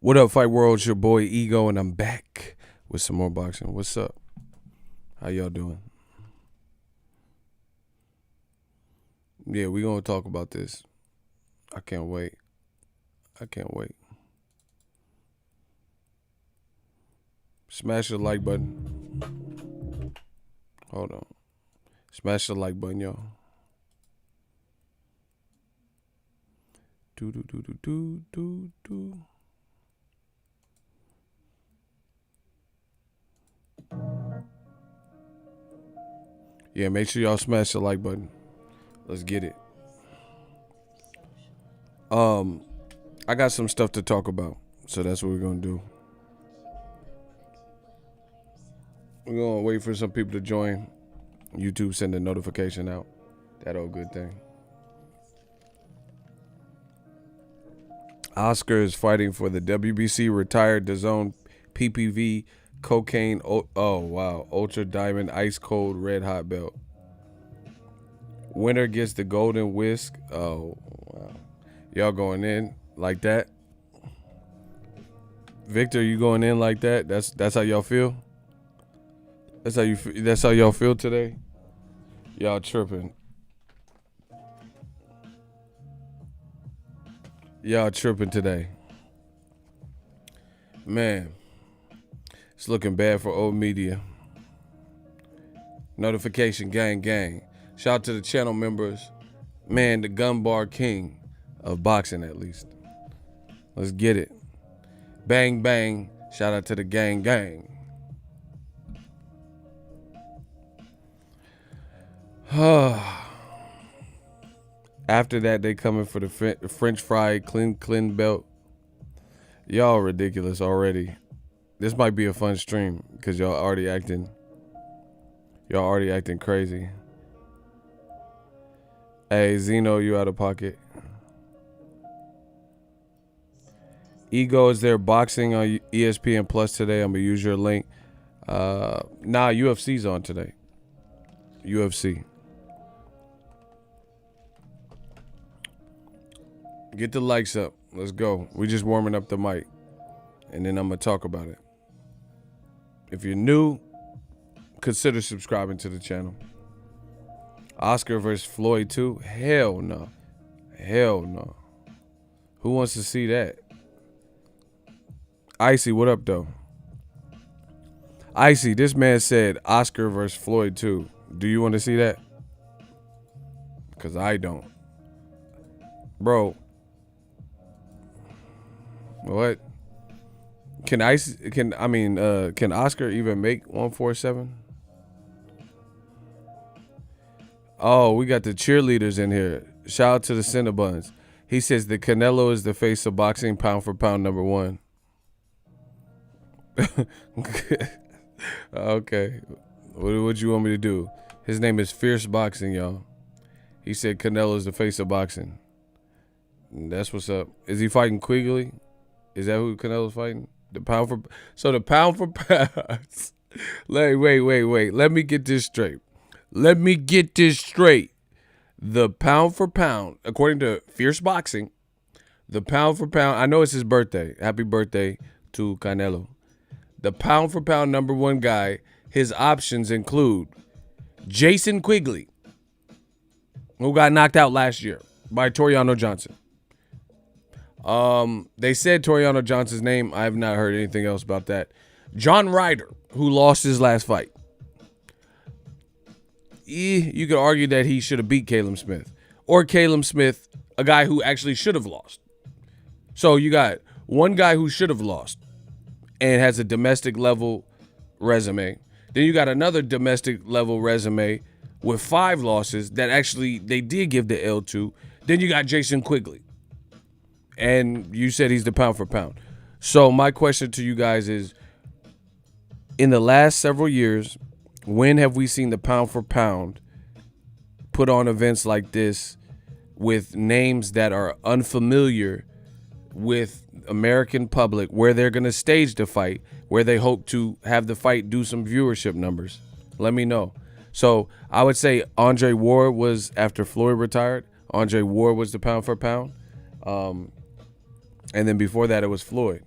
What up, Fight World? It's your boy Ego, and I'm back with some more boxing. What's up? How y'all doing? Yeah, we gonna talk about this. I can't wait. Smash the like button. Hold on. Smash the like button, y'all. Do. Yeah, make sure y'all smash the like button. Let's get it. I got some stuff to talk about, so that's what we're gonna do. We're gonna wait for some people to join. YouTube send a notification out. That old good thing. Oscar is fighting for the WBC retired DAZN PPV cocaine. Oh wow, ultra diamond ice cold red hot belt. Winner gets the golden whisk. Oh wow, y'all going in like that? Victor, you going in like that? That's how y'all feel. That's how y'all feel today. Y'all tripping. Y'all tripping today. Man, it's looking bad for old media. Notification gang. Shout out to the channel members. Man, the gun bar king of boxing, at least. Let's get it. Bang, bang. Shout out to the gang. After that, they coming for the French fry clean belt. Y'all ridiculous already. This might be a fun stream because y'all already acting crazy. Hey, Zeno, you out of pocket. Ego, is there boxing on ESPN Plus today? I'm gonna use your link. Nah, UFC's on today. UFC. Get the likes up. Let's go. We just warming up the mic. And then I'm going to talk about it. If you're new, consider subscribing to the channel. Oscar versus Floyd 2? Hell no. Who wants to see that? Icy, what up, though? Icy, this man said Oscar versus Floyd 2. Do you want to see that? Because I don't. Bro. What? Can Oscar even make 147? Oh, we got the cheerleaders in here. Shout out to the Cinnabons. He says the Canelo is the face of boxing, pound for pound, #1. Okay. What you want me to do? His name is Fierce Boxing, y'all. He said Canelo is the face of boxing. That's what's up. Is he fighting Quigley? Is that who Canelo's fighting? The pound for pound. Wait. Let me get this straight. The pound for pound, according to Fierce Boxing, the pound for pound, I know it's his birthday. Happy birthday to Canelo. The pound for pound #1 guy, his options include Jason Quigley, who got knocked out last year by Toriano Johnson. They said Toriano Johnson's name. I have not heard anything else about that. John Ryder, who lost his last fight. You could argue that he should have beat Caleb Smith. Or Caleb Smith, a guy who actually should have lost. So you got one guy who should have lost and has a domestic level resume. Then you got another domestic level resume with 5 losses that actually they did give the L to. Then you got Jason Quigley. And you said he's the pound for pound. So my question to you guys is, in the last several years, when have we seen the pound for pound put on events like this with names that are unfamiliar with American public, where they're going to stage the fight, where they hope to have the fight do some viewership numbers? Let me know. So I would say Andre Ward was, after Floyd retired, Andre Ward was the pound for pound. And then before that, it was Floyd.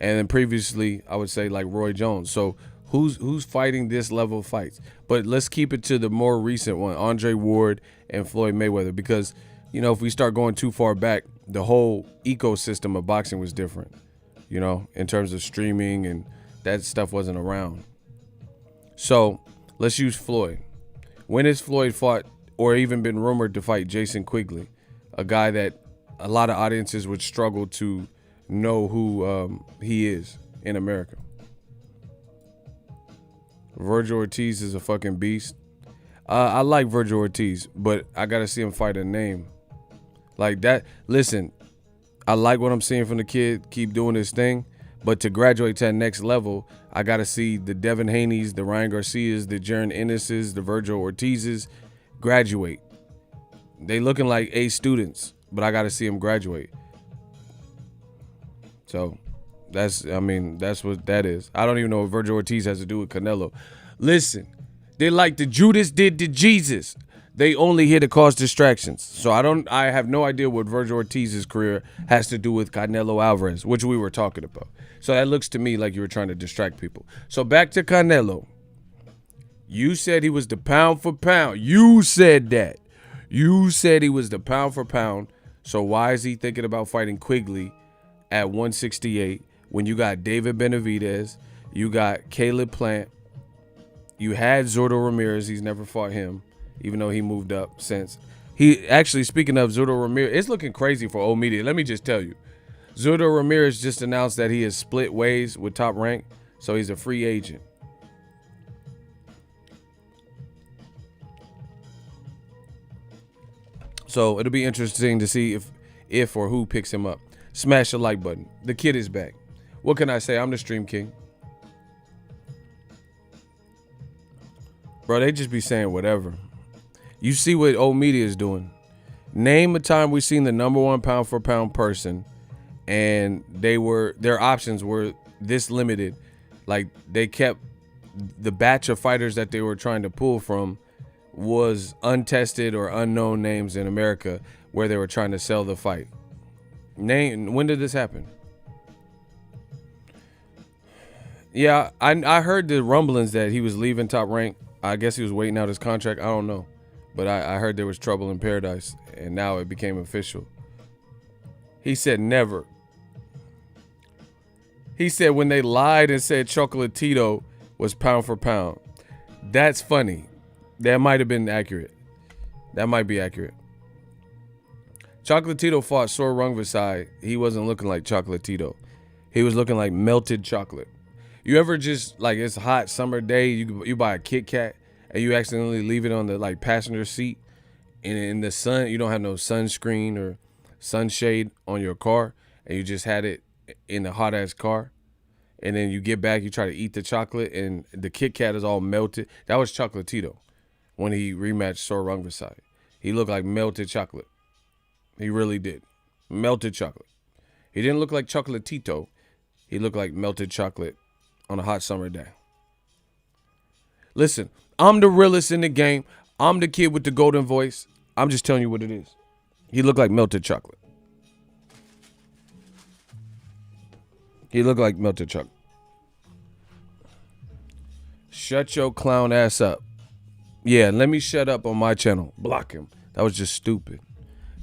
And then previously, I would say like Roy Jones. So who's fighting this level of fights? But let's keep it to the more recent one, Andre Ward and Floyd Mayweather, because if we start going too far back, the whole ecosystem of boxing was different. In terms of streaming, and that stuff wasn't around. So let's use Floyd. When has Floyd fought or even been rumored to fight Jason Quigley, a guy that a lot of audiences would struggle to know who he is in America? Virgil Ortiz is a fucking beast. I like Virgil Ortiz, but I got to see him fight a name like that. Listen, I like what I'm seeing from the kid. Keep doing his thing. But to graduate to that next level, I got to see the Devin Haney's, the Ryan Garcias, the Jaron Ennis's, the Virgil Ortiz's graduate. They looking like A students, but I got to see them graduate. So that's what that is. I don't even know what Virgil Ortiz has to do with Canelo. Listen, they like the Judas did to Jesus. They only here to cause distractions. So I have no idea what Virgil Ortiz's career has to do with Canelo Alvarez, which we were talking about. So that looks to me like you were trying to distract people. So back to Canelo. You said he was the pound for pound. You said that. You said he was the pound for pound. So why is he thinking about fighting Quigley at 168 when you got David Benavidez, you got Caleb Plant, you had Zurdo Ramirez. He's never fought him, even though he moved up since. He actually, speaking of Zurdo Ramirez, it's looking crazy for old media. Let me just tell you. Zurdo Ramirez just announced that he has split ways with Top Rank, so he's a free agent. So it'll be interesting to see if or who picks him up. Smash the like button. The kid is back. What can I say? I'm the Stream King. Bro, they just be saying whatever. You see what old media is doing. Name a time we've seen the #1 pound for pound person and their options were this limited. Like, they kept the batch of fighters that they were trying to pull from was untested or unknown names in America where they were trying to sell the fight. When did this happen? Yeah, I heard the rumblings that he was leaving Top Rank. I guess he was waiting out his contract. I don't know. But I heard there was trouble in paradise, and now it became official. He said never. He said when they lied and said Chocolatito was pound for pound. That's funny. That might have been accurate. That might be accurate. Chocolatito fought Sor Rungvisai. He wasn't looking like Chocolatito. He was looking like melted chocolate. You ever just, like, it's a hot summer day, you buy a Kit Kat and you accidentally leave it on the, like, passenger seat, and in the sun, you don't have no sunscreen or sunshade on your car, and you just had it in the hot ass car, and then you get back, you try to eat the chocolate, and the Kit Kat is all melted. That was Chocolatito when he rematched Sor Rungvisai. He looked like melted chocolate. He really did. Melted chocolate. He didn't look like Chocolatito. He looked like melted chocolate on a hot summer day. Listen, I'm the realest in the game. I'm the kid with the golden voice. I'm just telling you what it is. He looked like melted chocolate. He looked like melted chocolate. Shut your clown ass up. Yeah, let me shut up on my channel. Block him. That was just stupid.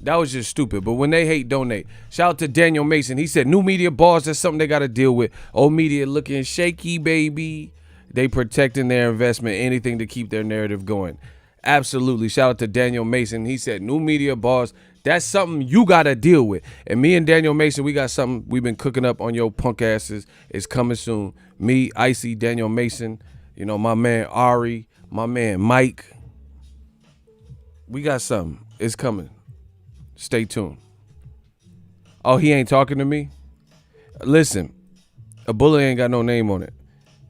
That was just stupid. But when they hate, donate. Shout out to Daniel Mason. He said, new media bars, that's something they got to deal with. Old media looking shaky, baby. They protecting their investment, anything to keep their narrative going. Absolutely. Shout out to Daniel Mason. He said, new media bars, that's something you got to deal with. And me and Daniel Mason, we got something we've been cooking up on your punk asses. It's coming soon. Me, Icy, Daniel Mason, my man Ari, my man Mike. We got something. It's coming. Stay tuned. Oh, he ain't talking to me? Listen, a bullet ain't got no name on it.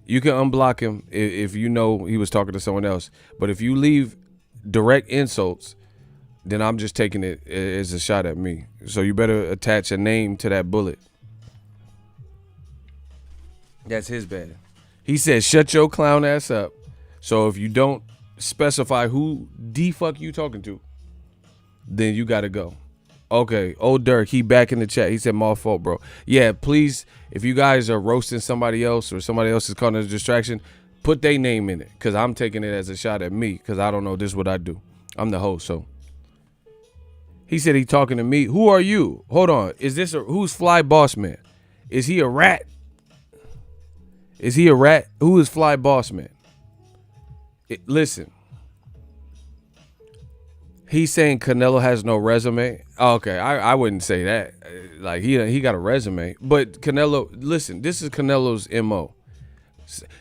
You can unblock him if you know he was talking to someone else. But if you leave direct insults, then I'm just taking it as a shot at me. So you better attach a name to that bullet. That's his bad. He said, shut your clown ass up. So if you don't specify who the fuck you talking to, then you got to go. Okay, old Dirk, he back in the chat. He said, my fault, bro. Yeah, please, if you guys are roasting somebody else or somebody else is calling it a distraction, put their name in it, because I'm taking it as a shot at me, because I don't know. This is what I do. I'm the host, so. He said he talking to me. Who are you? Hold on. Who's Fly Boss Man? Is he a rat? Is he a rat? Who is Fly Boss Man? Listen. He's saying Canelo has no resume. Oh, okay, I wouldn't say that. Like he got a resume, but Canelo. Listen, this is Canelo's MO.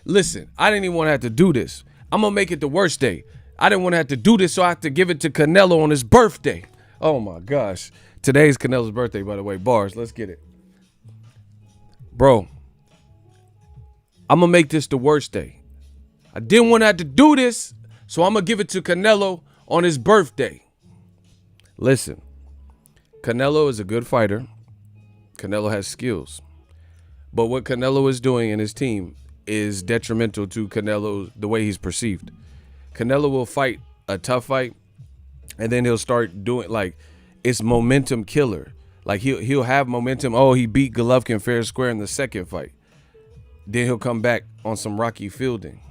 Listen, I didn't even want to have to do this. I'm gonna make it the worst day. I didn't want to have to do this, so I have to give it to Canelo on his birthday. Oh my gosh, today's Canelo's birthday, by the way. Bars, let's get it, bro. I'm gonna make this the worst day. I didn't want to have to do this, so I'm gonna give it to Canelo on his birthday. Listen, Canelo is a good fighter. Canelo has skills. But what Canelo is doing in his team is detrimental to Canelo, the way he's perceived. Canelo will fight a tough fight, and then he'll start doing, like, it's momentum killer. Like, he'll have momentum. Oh, he beat Golovkin fair and square in the second fight. Then he'll come back on some Rocky Fielding.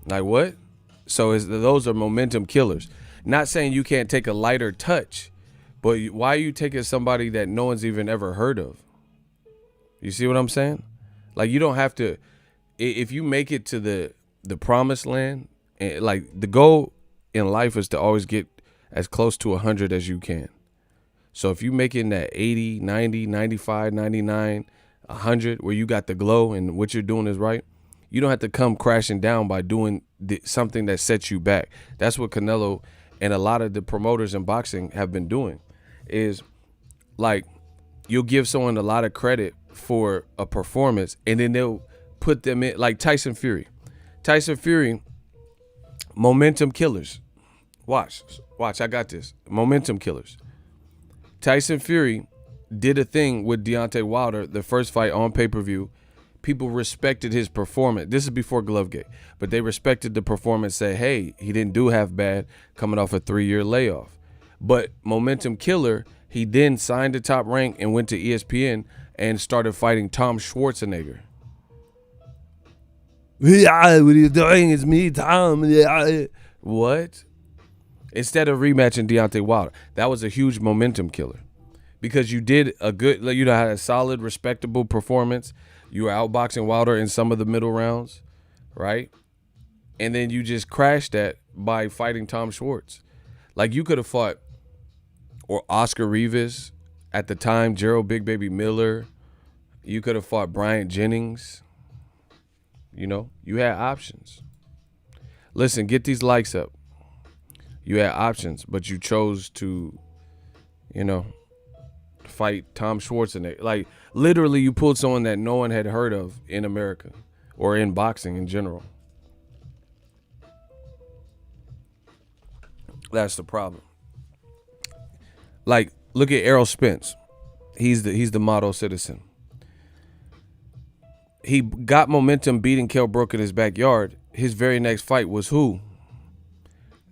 Like, what? So those are momentum killers. Not saying you can't take a lighter touch, but why are you taking somebody that no one's even ever heard of? You see what I'm saying? Like, you don't have to. If you make it to the promised land, and like, the goal in life is to always get as close to 100 as you can. So if you make it in that 80, 90, 95, 99, 100, where you got the glow and what you're doing is right, you don't have to come crashing down by doing something that sets you back. That's what Canelo and a lot of the promoters in boxing have been doing, is like, you'll give someone a lot of credit for a performance, and then they'll put them in, like Tyson Fury. Tyson Fury, momentum killers. Watch, I got this. Momentum killers. Tyson Fury did a thing with Deontay Wilder, the first fight on pay-per-view. People respected his performance. This is before Glovegate, but they respected the performance, say, hey, he didn't do half bad coming off a 3-year layoff. But momentum killer, he then signed to Top Rank and went to ESPN and started fighting Tom Schwarzenegger. Yeah, what are you doing? It's me, Tom. Yeah. What? Instead of rematching Deontay Wilder. That was a huge momentum killer, because you did a good, you had a solid, respectable performance. You were outboxing Wilder in some of the middle rounds, right? And then you just crashed that by fighting Tom Schwartz. Like, you could have fought, or Oscar Rivas at the time, Gerald Big Baby Miller. You could have fought Bryant Jennings. You know, you had options. Listen, get these likes up. You had options, but you chose to, fight Tom Schwarzenegger. Like, literally, you pulled someone that no one had heard of in America or in boxing in general. That's the problem. Like, look at Errol Spence. He's the model citizen. He got momentum beating Kell Brook in his backyard. His very next fight was who?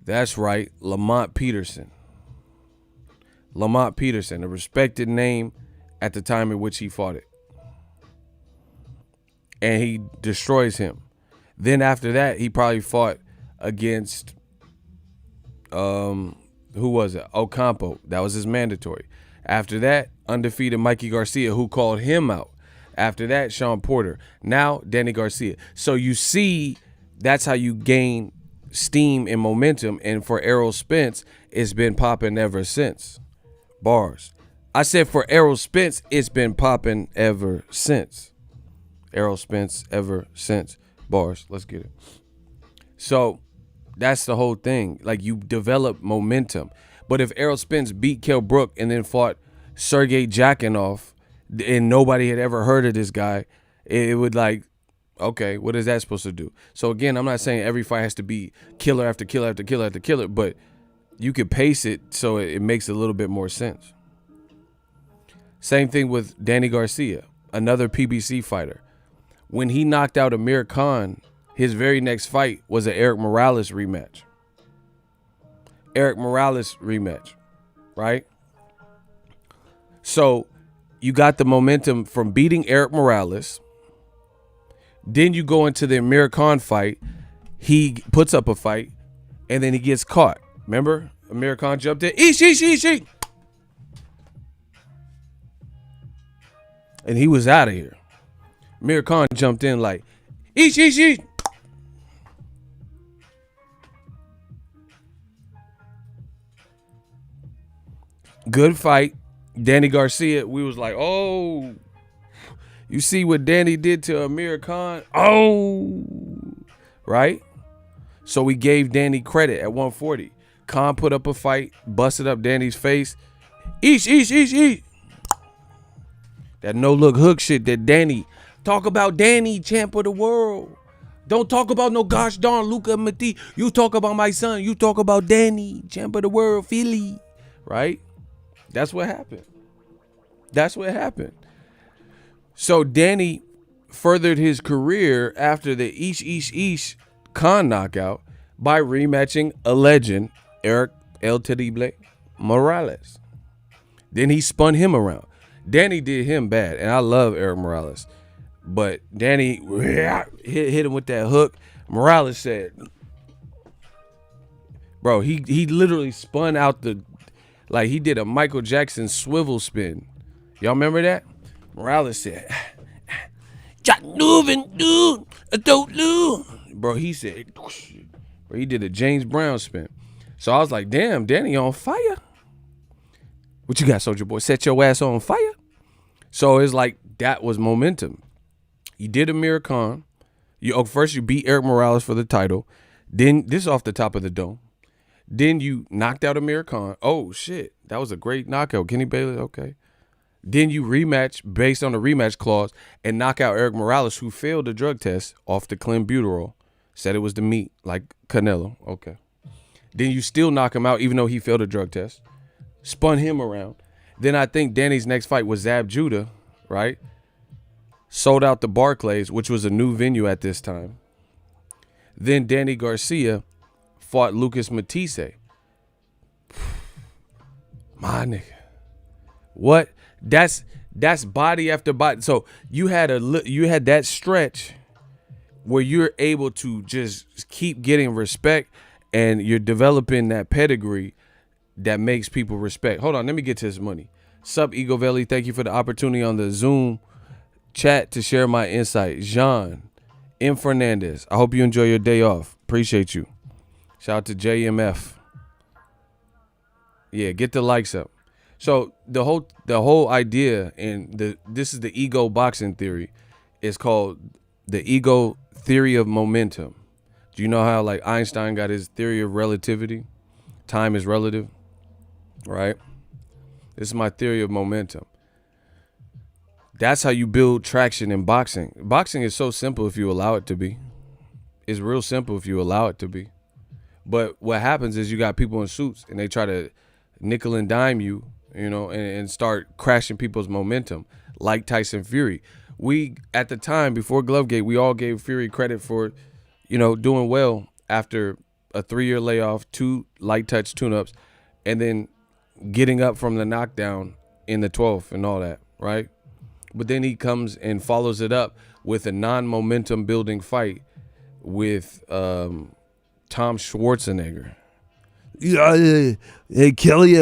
That's right, Lamont Peterson. Lamont Peterson, a respected name at the time in which he fought it. And he destroys him. Then after that, he probably fought against, who was it? Ocampo. That was his mandatory. After that, undefeated Mikey Garcia, who called him out. After that, Sean Porter. Now, Danny Garcia. So you see, that's how you gain steam and momentum. And for Errol Spence, it's been popping ever since. Bars. I said for Errol Spence, it's been popping ever since. Errol Spence ever since. Bars. Let's get it. So that's the whole thing. Like, you develop momentum. But if Errol Spence beat Kell Brook and then fought Sergey Jakinov and nobody had ever heard of this guy, it would, like, okay, what is that supposed to do? So again, I'm not saying every fight has to be killer after killer after killer after killer, but you could pace it so it makes a little bit more sense. Same thing with Danny Garcia, another PBC fighter. When he knocked out Amir Khan, his very next fight was an Eric Morales rematch. Eric Morales rematch, right? So you got the momentum from beating Eric Morales. Then you go into the Amir Khan fight. He puts up a fight, and then he gets caught. Remember? Amir Khan jumped in. Eesh. And he was out of here. Amir Khan jumped in like, eesh. Good fight. Danny Garcia, we was like, oh, you see what Danny did to Amir Khan? Oh, right? So we gave Danny credit at 140. Khan put up a fight, busted up Danny's face. Eesh. That no-look hook shit that Danny. Talk about Danny, champ of the world. Don't talk about no gosh darn Luka Mati. You talk about my son. You talk about Danny, champ of the world, Philly. Right? That's what happened. So Danny furthered his career after the Eesh Khan knockout by rematching a legend, Eric El Terrible Morales. Then he spun him around. Danny did him bad, and I love Eric Morales. But Danny hit him with that hook. Morales said, bro, he literally spun out like he did a Michael Jackson swivel spin. Y'all remember that? Morales said, Jack moving, dude, I don't know. Bro, he said, bro, he did a James Brown spin. So I was like, damn, Danny on fire. What you got, Soulja Boy? Set your ass on fire? So it's like that was momentum. You did Amir Khan. First you beat Eric Morales for the title. Then this is off the top of the dome. Then you knocked out Amir Khan. Oh shit, that was a great knockout. Kenny Bailey, okay. Then you rematch based on the rematch clause and knock out Eric Morales, who failed the drug test off the clenbuterol. Said it was the meat, like Canelo. Okay. Then you still knock him out even though he failed a drug test. Spun him around. Then I think Danny's next fight was Zab Judah, right? Sold out the Barclays, which was a new venue at this time. Then Danny Garcia fought Lucas Matisse. My nigga. What? That's body after body. So you had that stretch where you're able to just keep getting respect and you're developing that pedigree that makes people respect. Hold on, let me get to this money. Sup, Ego Valley. Thank you for the opportunity on the Zoom chat to share my insight. Jean M. Fernandez. I hope you enjoy your day off. Appreciate you. Shout out to JMF. Yeah, get the likes up. So the whole idea, and this is the ego boxing theory, is called the ego theory of momentum. Do you know how like Einstein got his theory of relativity? Time is relative, right? This is my theory of momentum. That's how you build traction in boxing. Boxing is so simple if you allow it to be. It's real simple if you allow it to be. But what happens is you got people in suits and they try to nickel and dime you, and start crashing people's momentum like Tyson Fury. We, at the time, before Glovegate, we all gave Fury credit for, doing well after a 3-year layoff, 2 light touch tune-ups, and then getting up from the knockdown in the 12th and all that, right? But then he comes and follows it up with a non-momentum building fight with Tom Schwarzenegger. Hey, Kelly.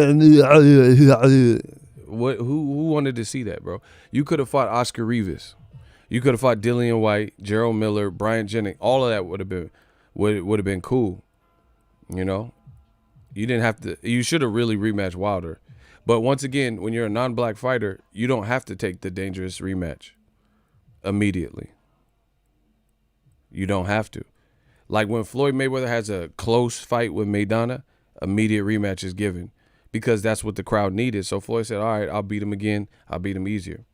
What? Who wanted to see that, bro? You could have fought Oscar Rivas. You could have fought Dillian White, Gerald Miller, Bryant Jennings. All of that would have been cool. You didn't have to. You should have really rematched Wilder. But once again, when you're a non-black fighter, you don't have to take the dangerous rematch immediately. You don't have to. Like when Floyd Mayweather has a close fight with Maidana, immediate rematch is given because that's what the crowd needed. So Floyd said, all right, I'll beat him again. I'll beat him easier.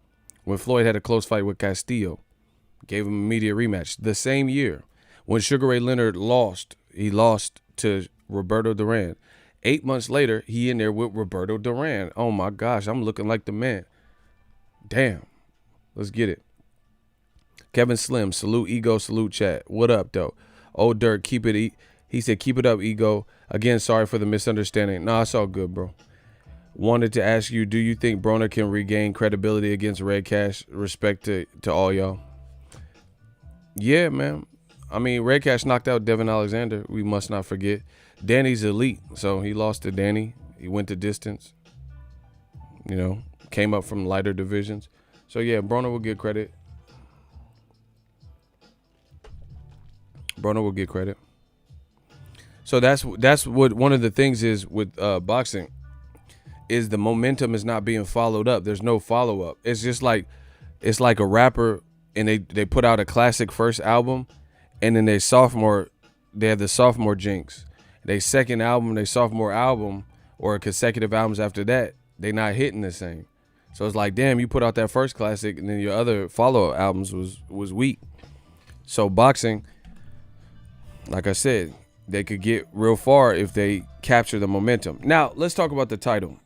When Floyd had a close fight with Castillo, gave him immediate rematch. The same year, when Sugar Ray Leonard lost, he lost to Roberto Duran. 8 months later, he in there with Roberto Duran. Oh my gosh, I'm looking like the man. Damn. Let's get it. Kevin Slim, salute Ego, salute chat. What up, though? Old Dirk, keep it. He said, keep it up, Ego. Again, sorry for the misunderstanding. Nah, it's all good, bro. Wanted to ask you, do you think Broner can regain credibility against Red Cash? Respect to all y'all. Yeah, man. I mean, Red Cash knocked out Devin Alexander. We must not forget. Danny's elite, so he lost to Danny. He went the distance. You know, came up from lighter divisions. So, yeah, Broner will get credit. Broner will get credit. So that's what one of the things is with boxing is the momentum is not being followed up. There's no follow up. It's just like a rapper and they put out a classic first album and then they have the sophomore jinx. They second album, they sophomore album or consecutive albums after that, they not hitting the same. So it's like, damn, you put out that first classic and then your other follow-up albums was weak. So boxing, like I said, they could get real far if they capture the momentum. Now, let's talk about the title.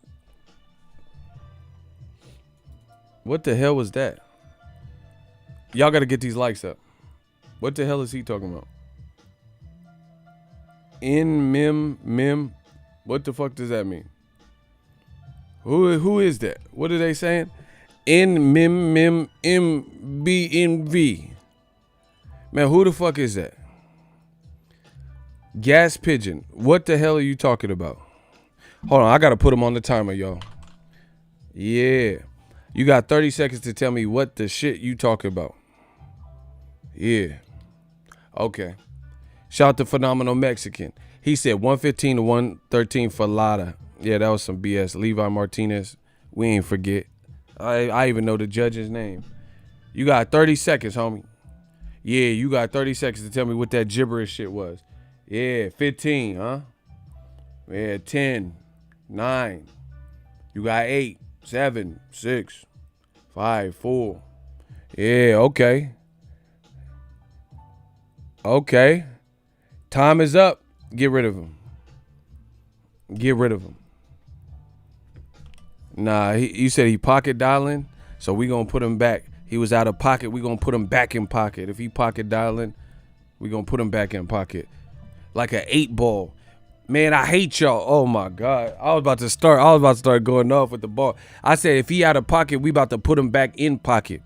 What the hell was that? Y'all got to get these likes up. What the hell is he talking about? Mim. What the fuck does that mean? Who is that? What are they saying? MBNV. Man, who the fuck is that? Gas Pigeon. What the hell are you talking about? Hold on, I got to put him on the timer, y'all. Yeah. You got 30 seconds to tell me what the shit you talking about. Yeah. Okay. Shout out to Phenomenal Mexican. He said 115 to 113 for Lada. Yeah, that was some BS. Levi Martinez. We ain't forget. I even know the judge's name. You got 30 seconds, homie. Yeah, you got 30 seconds to tell me what that gibberish shit was. Yeah, 15, huh? Yeah, 10, 9. You got 8, 7, 6, 5, 4. Yeah, okay. Okay. Time is up. Get rid of him. Get rid of him. Nah, you said he pocket dialing, so we gonna put him back. He was out of pocket. We gonna put him back in pocket. If he pocket dialing, we gonna put him back in pocket. Like an 8 ball. Man, I hate y'all. Oh my God. I was about to start going off with the ball. I said if he out of pocket, we about to put him back in pocket.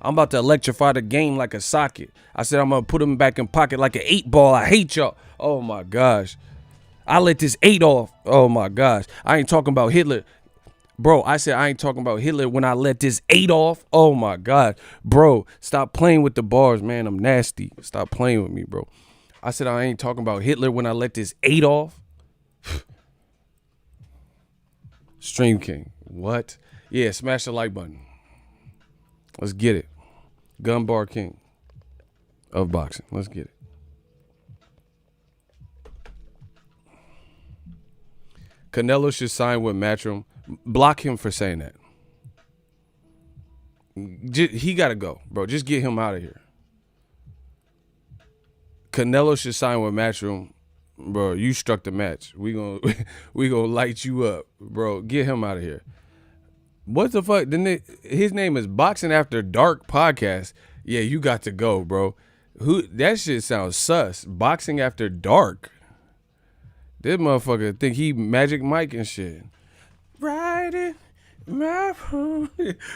I'm about to electrify the game like a socket. I said I'm gonna put him back in pocket like an 8 ball. I hate y'all. Oh my gosh. I let this 8 off. Oh my gosh. I ain't talking about Hitler. Bro, I said I ain't talking about Hitler when I let this 8 off. Oh my God. Bro, stop playing with the bars, man. I'm nasty. Stop playing with me, bro. I said I ain't talking about Hitler when I let this 8 off. Stream King. What? Yeah, smash the like button. Let's get it. Gun Bar King of boxing. Let's get it. Canelo should sign with Matchroom. Block him for saying that. He got to go, bro. Just get him out of here. Canelo should sign with Matchroom. Bro, you struck the match. We gonna light you up, bro. Get him out of here. What the fuck? His name is Boxing After Dark Podcast. Yeah, you got to go, bro. That shit sounds sus. Boxing After Dark. This motherfucker think he Magic Mike and shit. Riding my home.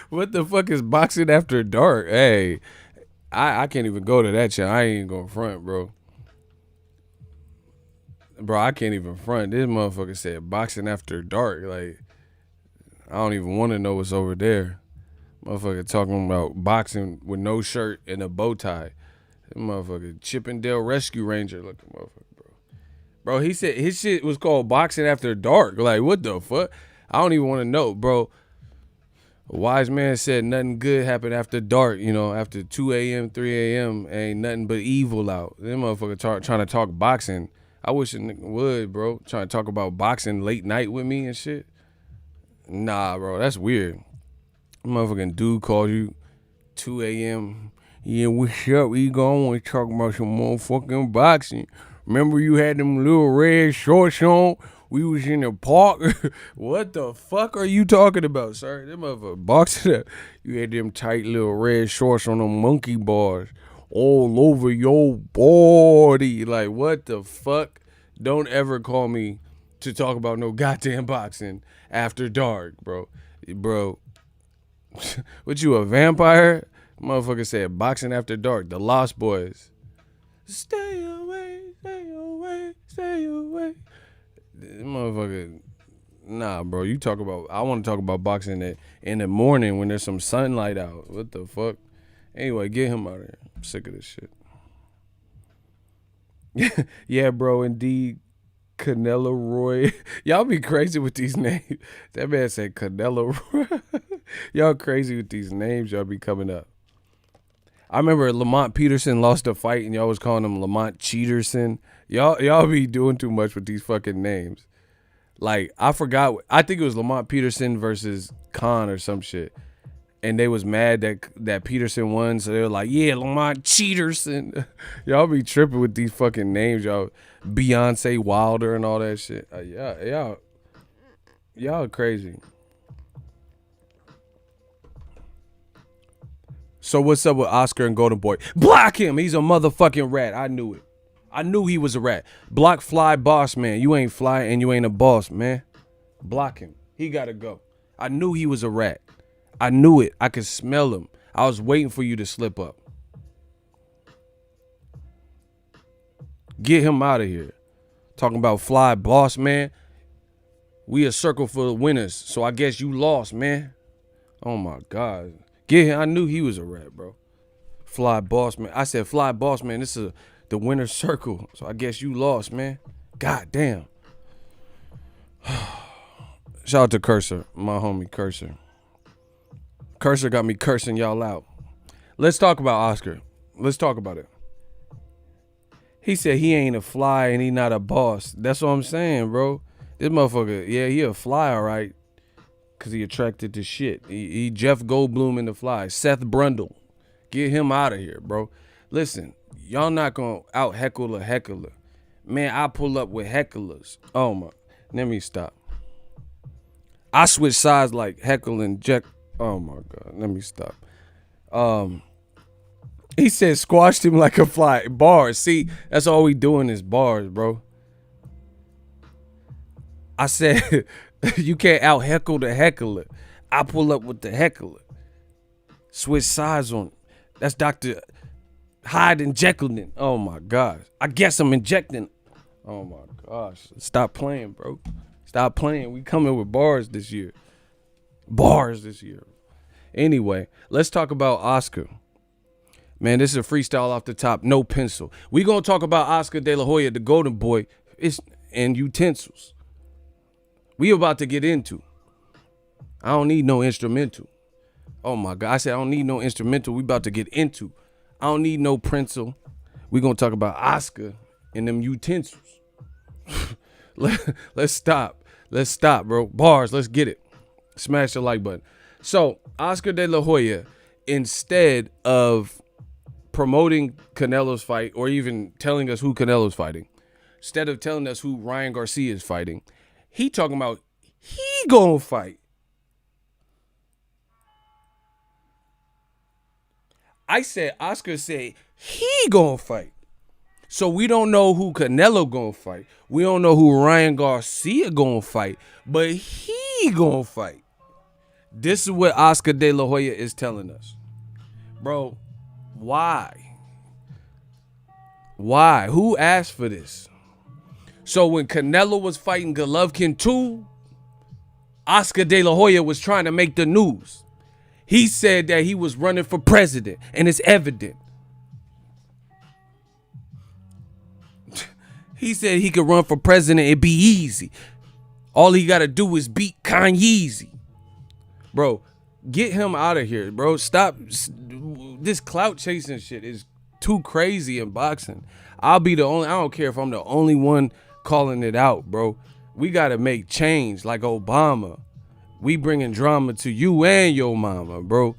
What the fuck is Boxing After Dark? Hey, I can't even go to that channel. I ain't going front, bro. Bro, I can't even front. This motherfucker said Boxing After Dark. Like, I don't even want to know what's over there. Motherfucker talking about boxing with no shirt and a bow tie. This motherfucker Chippendale Rescue Ranger looking motherfucker, bro. Bro, he said his shit was called Boxing After Dark. Like, what the fuck? I don't even want to know, bro. A wise man said nothing good happened after dark. You know, after 2 a.m., 3 a.m., ain't nothing but evil out. This motherfucker trying to talk boxing. I wish a nigga would, bro. Trying to talk about boxing late night with me and shit. Nah, bro, that's weird. Motherfucking dude called you 2 a.m. Yeah, what's up? We want to talk about some motherfucking boxing. Remember you had them little red shorts on? We was in the park. What the fuck are you talking about, sir? Them motherfucker boxing up. You had them tight little red shorts on them monkey bars all over your body. Like, what the fuck? Don't ever call me to talk about no goddamn boxing after dark, bro. Bro, what you, a vampire? Motherfucker said boxing after dark. The Lost Boys. Stay away, stay away, stay away. Motherfucker, nah, bro. You talk about. I want to talk about boxing in the morning when there's some sunlight out. What the fuck? Anyway, get him out of here. I'm sick of this shit. Yeah, bro. Indeed, Canelo Roy. Y'all be crazy with these names. That man said Canelo Roy. Y'all crazy with these names. Y'all be coming up. I remember Lamont Peterson lost a fight and y'all was calling him Lamont Cheaterson. Y'all be doing too much with these fucking names. Like, I forgot. I think it was Lamont Peterson versus Khan or some shit. And they was mad that Peterson won. So they were like, yeah, Lamont Cheaterson. Y'all be tripping with these fucking names. Y'all Beyonce Wilder and all that shit. Y'all crazy. So what's up with Oscar and Golden Boy? Block him. He's a motherfucking rat. I knew it. I knew he was a rat. Block Fly Boss, man. You ain't fly and you ain't a boss, man. Block him. He gotta go. I knew he was a rat. I knew it. I could smell him. I was waiting for you to slip up. Get him out of here. Talking about Fly Boss, man. We a circle full of winners, so I guess you lost, man. Oh my God. Get him. I knew he was a rat, bro. Fly Boss, man. I said, Fly Boss, man. This is the winner's circle, so I guess you lost, man. God damn. Shout out to Cursor, my homie Cursor. Cursor got me cursing y'all out. Let's talk about Oscar. Let's talk about it. He said he ain't a fly and he not a boss. That's what I'm saying, bro. This motherfucker, yeah, he a fly, all right. Because he attracted to shit. He Jeff Goldblum in the fly. Seth Brundle. Get him out of here, bro. Listen, y'all not going to out heckle a heckler. Man, I pull up with hecklers. Oh, my. Let me stop. I switch sides like heckle and Jack. Oh, my God. Let me stop. He said squashed him like a fly. Bars. See, that's all we doing is bars, bro. I said... You can't out heckle the heckler. I pull up with the heckler. Switch sides on. That's Dr. Hyde injecting. Oh my gosh. I guess I'm injecting. Oh my gosh. Stop playing, bro. Stop playing. We coming with bars this year. Bars this year. Anyway, let's talk about Oscar. Man, this is a freestyle off the top. No pencil. We gonna talk about Oscar De La Hoya, the Golden Boy, and utensils. We about to get into. I don't need no instrumental. Oh my God. I said I don't need no instrumental. We about to get into. I don't need no pencil. We gonna talk about Oscar and them utensils. Let's stop. Let's stop, bro. Bars, let's get it. Smash the like button. So Oscar De La Hoya, instead of promoting Canelo's fight or even telling us who Canelo's fighting, instead of telling us who Ryan Garcia is fighting, he talking about he gonna fight. I said Oscar said he gonna fight. So we don't know who Canelo gonna fight. We don't know who Ryan Garcia gonna fight. But he gonna fight. This is what Oscar De La Hoya is telling us. Bro, why? Why? Who asked for this? So when Canelo was fighting Golovkin 2, Oscar De La Hoya was trying to make the news. He said that he was running for president, and it's evident. He said he could run for president, it'd be easy. All he got to do is beat Kanye. Bro, get him out of here, bro. Stop. This clout chasing shit is too crazy in boxing. I'll be the only, I don't care if I'm the only one calling it out, bro. We got to make change like Obama. We bringing drama to you and your mama, bro.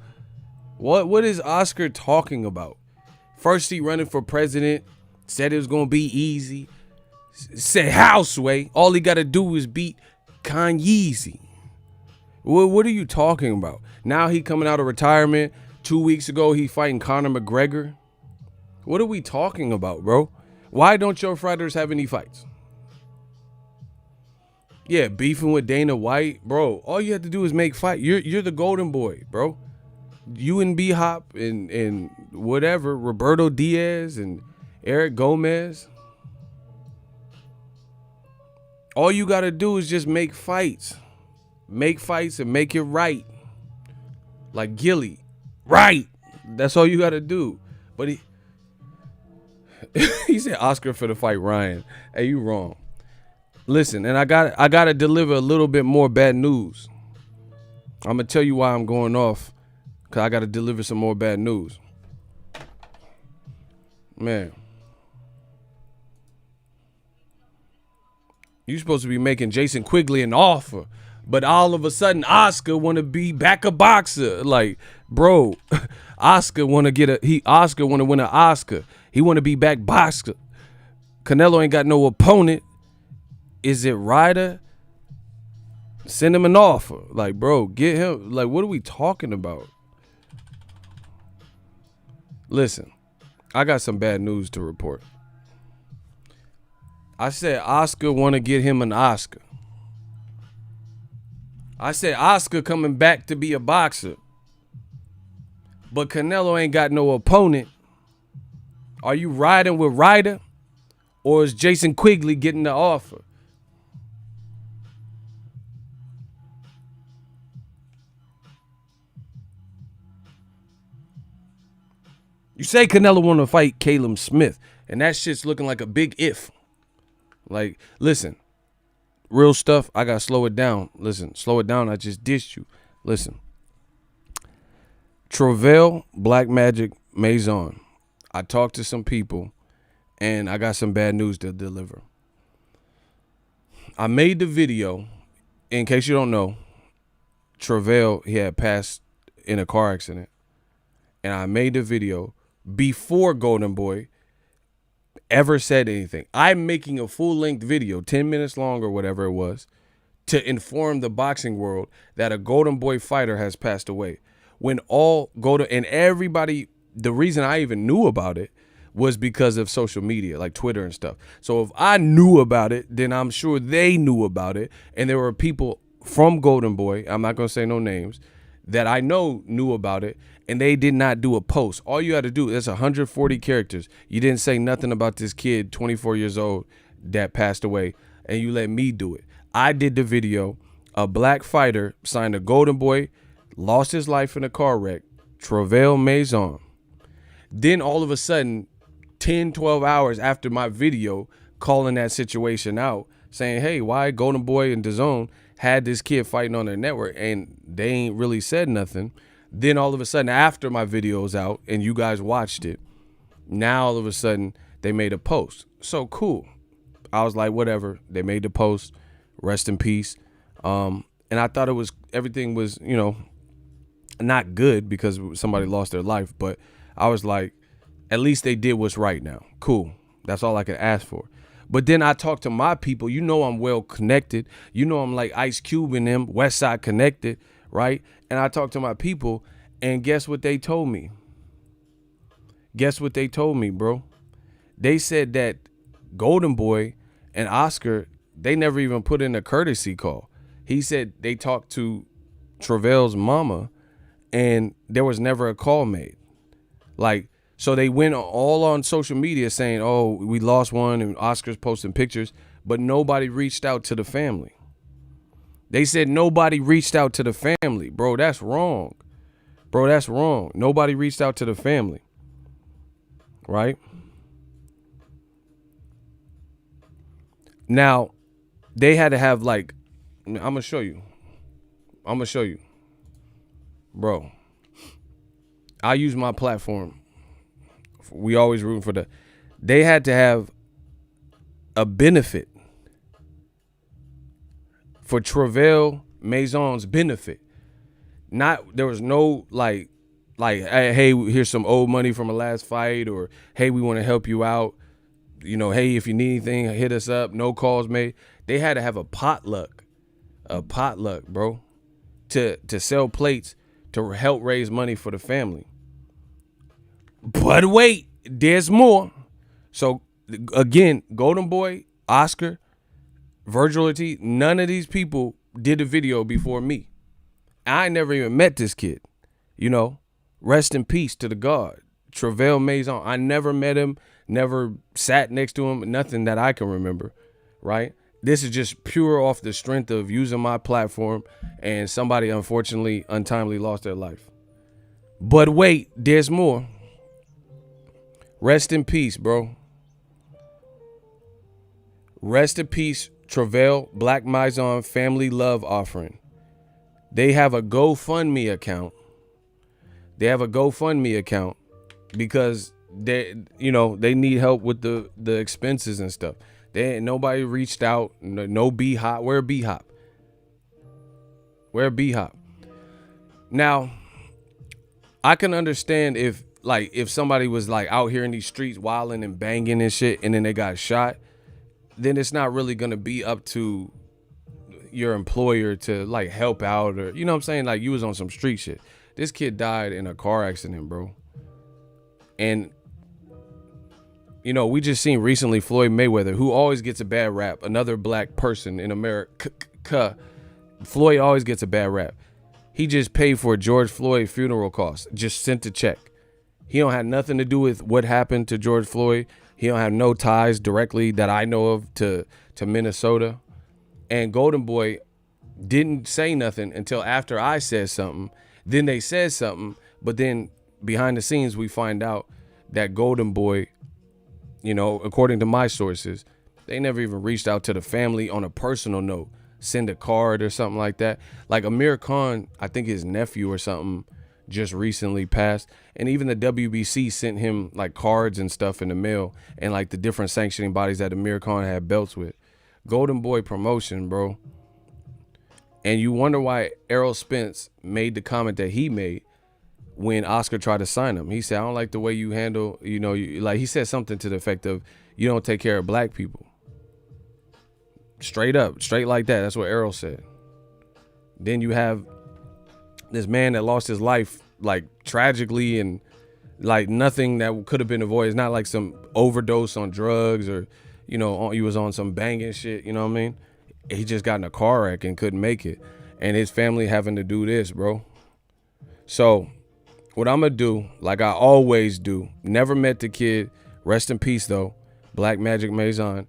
What is Oscar talking about? First he running for president, said it was going to be easy. Said houseway. All he got to do is beat Kanye. What are you talking about? Now he coming out of retirement. 2 weeks ago he fighting Conor McGregor. What are we talking about, bro? Why don't your fighters have any fights? Yeah, beefing with Dana White, bro. All you have to do is make fight. You're the golden boy, bro. You and B Hop and whatever, Roberto Diaz and Eric Gomez. All you gotta do is just make fights. Make fights and make it right. Like Gilly. Right. That's all you gotta do. But he said Oscar for the fight Ryan. Hey, you wrong. Listen, and I gotta deliver a little bit more bad news. I'm gonna tell you why I'm going off. Cause I gotta deliver some more bad news. Man. You supposed to be making Jason Quigley an offer, but all of a sudden Oscar want to be back a boxer. Like, bro, Oscar want to win an Oscar. He want to be back boxer. Canelo ain't got no opponent. Is it Ryder? Send him an offer. Like, bro, get him. Like, what are we talking about? Listen, I got some bad news to report. I said Oscar want to get him an Oscar. I said Oscar coming back to be a boxer. But Canelo ain't got no opponent. Are you riding with Ryder? Or is Jason Quigley getting the offer? You say Canelo want to fight Caleb Smith, and that shit's looking like a big if. Like, listen, real stuff, I got to slow it down. Listen, slow it down. I just dissed you. Listen. Travell, Black Magic, Maison. I talked to some people, and I got some bad news to deliver. I made the video, in case you don't know, Travell, he had passed in a car accident, and I made the video before Golden Boy ever said anything. I'm making a full-length video, 10 minutes long or whatever it was, to inform the boxing world that a Golden Boy fighter has passed away. When and everybody, the reason I even knew about it was because of social media, like Twitter and stuff. So if I knew about it, then I'm sure they knew about it. And there were people from Golden Boy, I'm not going to say no names, that I know knew about it, and they did not do a post. All you had to do is 140 characters. You didn't say nothing about this kid, 24 years old, that passed away, and you let me do it. I did the video. A black fighter signed a Golden Boy, lost his life in a car wreck, Travell Maison. Then all of a sudden, 10, 12 hours after my video, calling that situation out, saying, hey, why Golden Boy and DAZN had this kid fighting on their network, and they ain't really said nothing. Then all of a sudden, after my video was out and you guys watched it, now all of a sudden they made a post. So cool. I was like, whatever. They made the post. Rest in peace. And I thought everything was, not good because somebody lost their life. But I was like, at least they did what's right now. Cool. That's all I could ask for. But then I talked to my people. I'm well connected. I'm like Ice Cube and them, West Side connected, right? And I talked to my people, and guess what they told me? Guess what they told me, bro? They said that Golden Boy and Oscar, they never even put in a courtesy call. He said they talked to Travell's mama, and there was never a call made. Like, so they went all on social media saying, oh, we lost one, and Oscar's posting pictures, but nobody reached out to the family. They said nobody reached out to the family. Bro, that's wrong. Bro, that's wrong. Nobody reached out to the family. Right? Now, they had to have I'm going to show you. Bro, I use my platform. We always rooting for they had to have a benefit for Travell Maison's benefit. There was no hey, here's some old money from a last fight, or hey, we want to help you out. Hey, if you need anything, hit us up. No calls made. They had to have a potluck, bro, to sell plates to help raise money for the family. But wait, there's more. So again, Golden Boy, Oscar, Virtuality, none of these people did a video before me. I never even met this kid. You know, rest in peace to the God, Travell Maison. I never met him, never sat next to him, nothing that I can remember, right? This is just pure off the strength of using my platform, and somebody unfortunately untimely lost their life. But wait, there's more. Rest in peace, bro. Rest in peace, Travell Black Maison Family Love Offering. They have a GoFundMe account. Because they need help with the expenses and stuff. Nobody reached out. No B-Hop. Where B-Hop? Now, I can understand if somebody was like out here in these streets wilding and banging and shit, and then they got shot, then it's not really gonna be up to your employer to like help out, or you know what I'm saying, like you was on some street shit. This kid died in a car accident, bro. And you know, we just seen recently Floyd Mayweather, who always gets a bad rap, another black person in America. Floyd always gets a bad rap. He just paid for George Floyd funeral costs, just sent a check. He don't have nothing to do with what happened to George Floyd. He don't have no ties directly that I know of to Minnesota. And Golden Boy didn't say nothing until after I said something. Then they said something, but then behind the scenes we find out that Golden Boy, you know, according to my sources, they never even reached out to the family on a personal note, send a card or something like that. Like Amir Khan, I think his nephew or something just recently passed, and even the WBC sent him like cards and stuff in the mail, and like the different sanctioning bodies that Amir Khan had belts with. Golden Boy promotion, bro. And you wonder why Errol Spence made the comment that he made when Oscar tried to sign him. He said, I don't like the way you handle, you know, like he said something to the effect of, you don't take care of black people. Straight up, straight like that. That's what Errol said. Then you have this man that lost his life like tragically, and like nothing that could have been avoided. It's not like some overdose on drugs, or, you know, he was on some banging shit, you know what I mean? He just got in a car wreck and couldn't make it. And his family having to do this, bro. So what I'm gonna do, like I always do, never met the kid, rest in peace though, Black Magic Maison.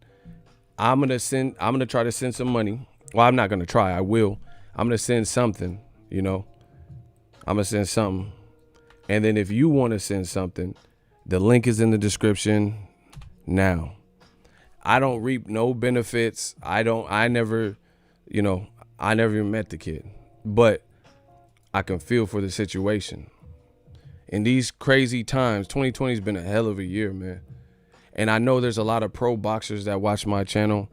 I'm gonna try to send some money. Well, I'm not gonna try, I will. I'm gonna send something, you know. I'm gonna send something. And then if you wanna send something, the link is in the description now. I don't reap no benefits. I never even met the kid, but I can feel for the situation. In these crazy times, 2020 has been a hell of a year, man. And I know there's a lot of pro boxers that watch my channel,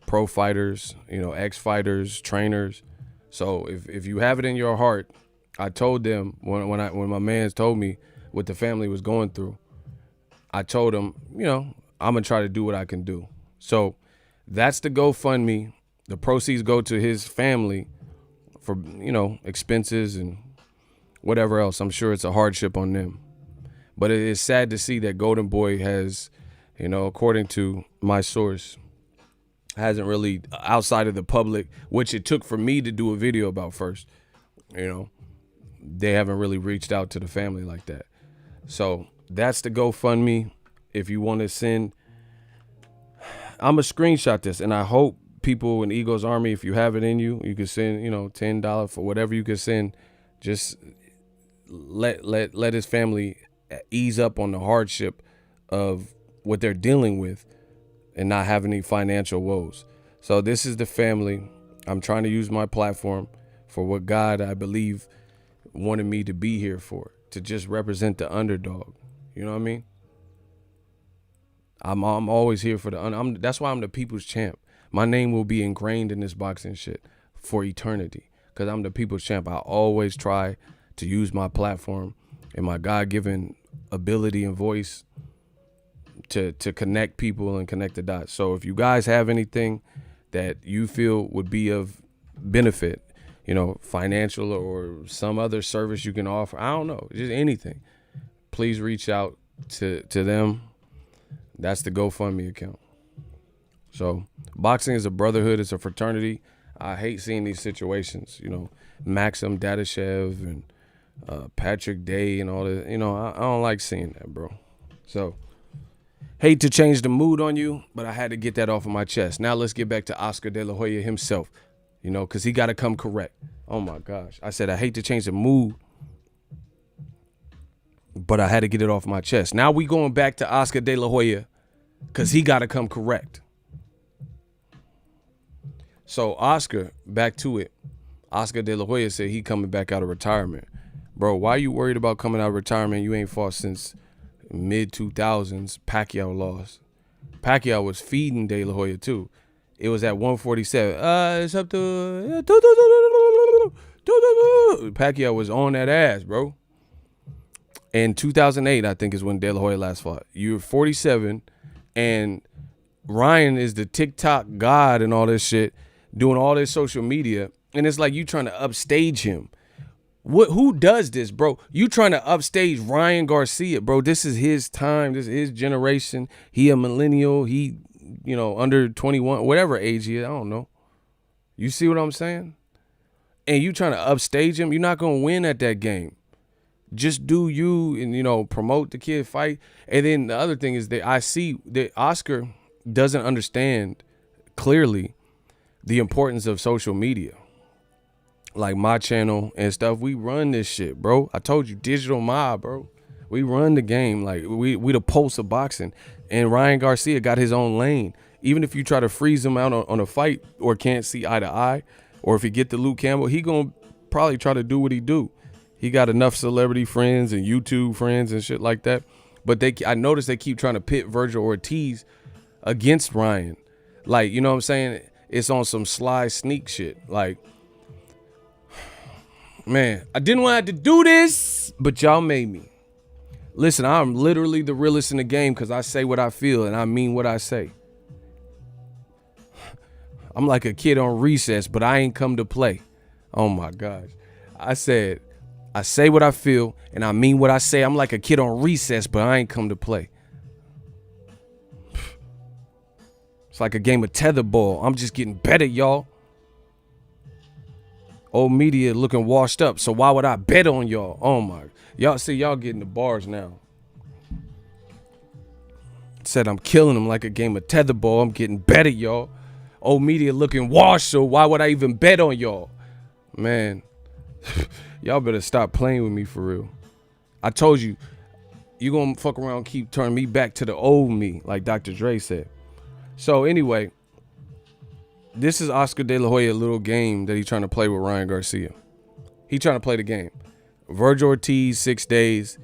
pro fighters, you know, ex-fighters, trainers. So if you have it in your heart, I told them when my mans told me what the family was going through, I told them, you know, I'm gonna try to do what I can do. So that's the GoFundMe. The proceeds go to his family for, you know, expenses and whatever else. I'm sure it's a hardship on them. But it is sad to see that Golden Boy has, you know, according to my source, hasn't really, outside of the public, which it took for me to do a video about first, you know, they haven't really reached out to the family like that. So that's the GoFundMe. If you want to send, I'm going to screenshot this, and I hope people in Eagles Army, if you have it in you, you can send, you know, $10 for whatever you can send. Just let his family ease up on the hardship of what they're dealing with and not having any financial woes. So this is the family. I'm trying to use my platform for what God, I believe, wanted me to be here for, to just represent the underdog. You know what I mean? I'm always here for the that's why I'm the people's champ. My name will be ingrained in this boxing shit for eternity, because I'm the people's champ. I always try to use my platform and my God-given ability and voice to connect people and connect the dots. So if you guys have anything that you feel would be of benefit, you know, financial or some other service you can offer, I don't know, just anything, please reach out to them. That's the GoFundMe account. So boxing is a brotherhood. It's a fraternity. I hate seeing these situations. Maxim Dadashev and Patrick Day and all that. I don't like seeing that, bro. So hate to change the mood on you, but I had to get that off of my chest. Now let's get back to Oscar De La Hoya himself, because he got to come correct. Oh, my gosh. I said I hate to change the mood, but I had to get it off my chest. Now we going back to Oscar De La Hoya because he got to come correct. So Oscar, back to it. Oscar De La Hoya said he coming back out of retirement. Bro, why you worried about coming out of retirement? You ain't fought since mid-2000s. Pacquiao lost. Pacquiao was feeding De La Hoya too. It was at 147. It's up to... Pacquiao was on that ass, bro. In 2008, I think is when De La Hoya last fought. You're 47, and Ryan is the TikTok god and all this shit, doing all this social media, and it's like you trying to upstage him. Who does this, bro? You trying to upstage Ryan Garcia, bro. This is his time. This is his generation. He a millennial. He, under 21, whatever age he is. I don't know. You see what I'm saying? And you trying to upstage him, you're not going to win at that game. Just do you and, promote the kid, fight. And then the other thing is that I see that Oscar doesn't understand clearly the importance of social media. Like my channel and stuff, we run this shit, bro. I told you, digital mob, bro. We run the game. Like we the pulse of boxing. And Ryan Garcia got his own lane. Even if you try to freeze him out on a fight or can't see eye to eye, or if he get to Luke Campbell, he gonna probably try to do what he do. He got enough celebrity friends and YouTube friends and shit like that. But I noticed they keep trying to pit Virgil Ortiz against Ryan. Like, you know what I'm saying? It's on some sly sneak shit. Like, man, I didn't want to do this, but y'all made me. Listen, I'm literally the realest in the game because I say what I feel and I mean what I say. I'm like a kid on recess, but I ain't come to play. Oh my gosh. I say what I feel and I mean what I say. I'm like a kid on recess, but I ain't come to play. It's like a game of tetherball. I'm just getting better, y'all. Old media looking washed up, so why would I bet on y'all? Oh my. Y'all getting the bars now. Said I'm killing them like a game of tetherball. I'm getting better, y'all. Old media looking washed, so why would I even bet on y'all? Man, y'all better stop playing with me for real. I told you, you gonna fuck around and keep turning me back to the old me, like Dr. Dre said. So anyway, this is Oscar De La Hoya, little game that he's trying to play with Ryan Garcia. He trying to play the game. Virgil Ortiz, 6 days.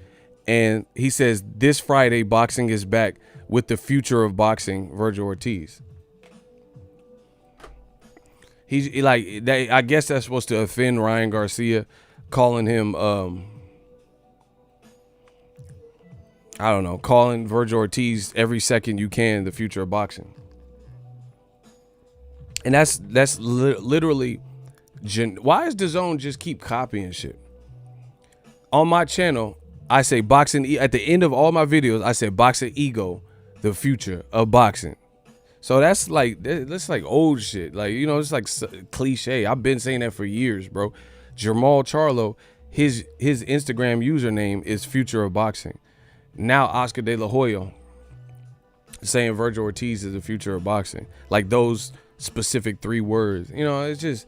And he says this Friday, boxing is back with the future of boxing, Virgil Ortiz. He's like, I guess that's supposed to offend Ryan Garcia, calling him, I don't know, calling Virgil Ortiz every second you can the future of boxing. And that's literally, why does DAZN just keep copying shit? On my channel, I say boxing, at the end of all my videos, I say Boxingego, the future of boxing. So that's like old shit. Like, it's like cliche. I've been saying that for years, bro. Jamal Charlo, his Instagram username is future of boxing. Now Oscar De La Hoya saying Virgil Ortiz is the future of boxing. Like those specific 3 words. It's just,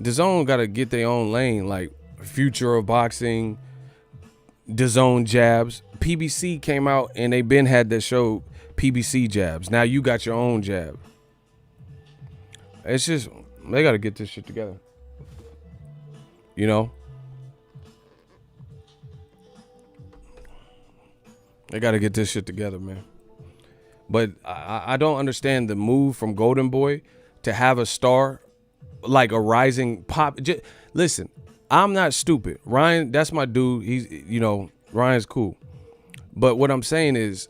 DAZN got to get their own lane. Like future of boxing, DAZN jabs. PBC came out and they been had that show PBC jabs. Now you got your own jab. It's just, they got to get this shit together. They got to get this shit together, man. But I don't understand the move from Golden Boy to have a star, like a rising pop. Listen, I'm not stupid. Ryan, that's my dude. He's, Ryan's cool. But what I'm saying is,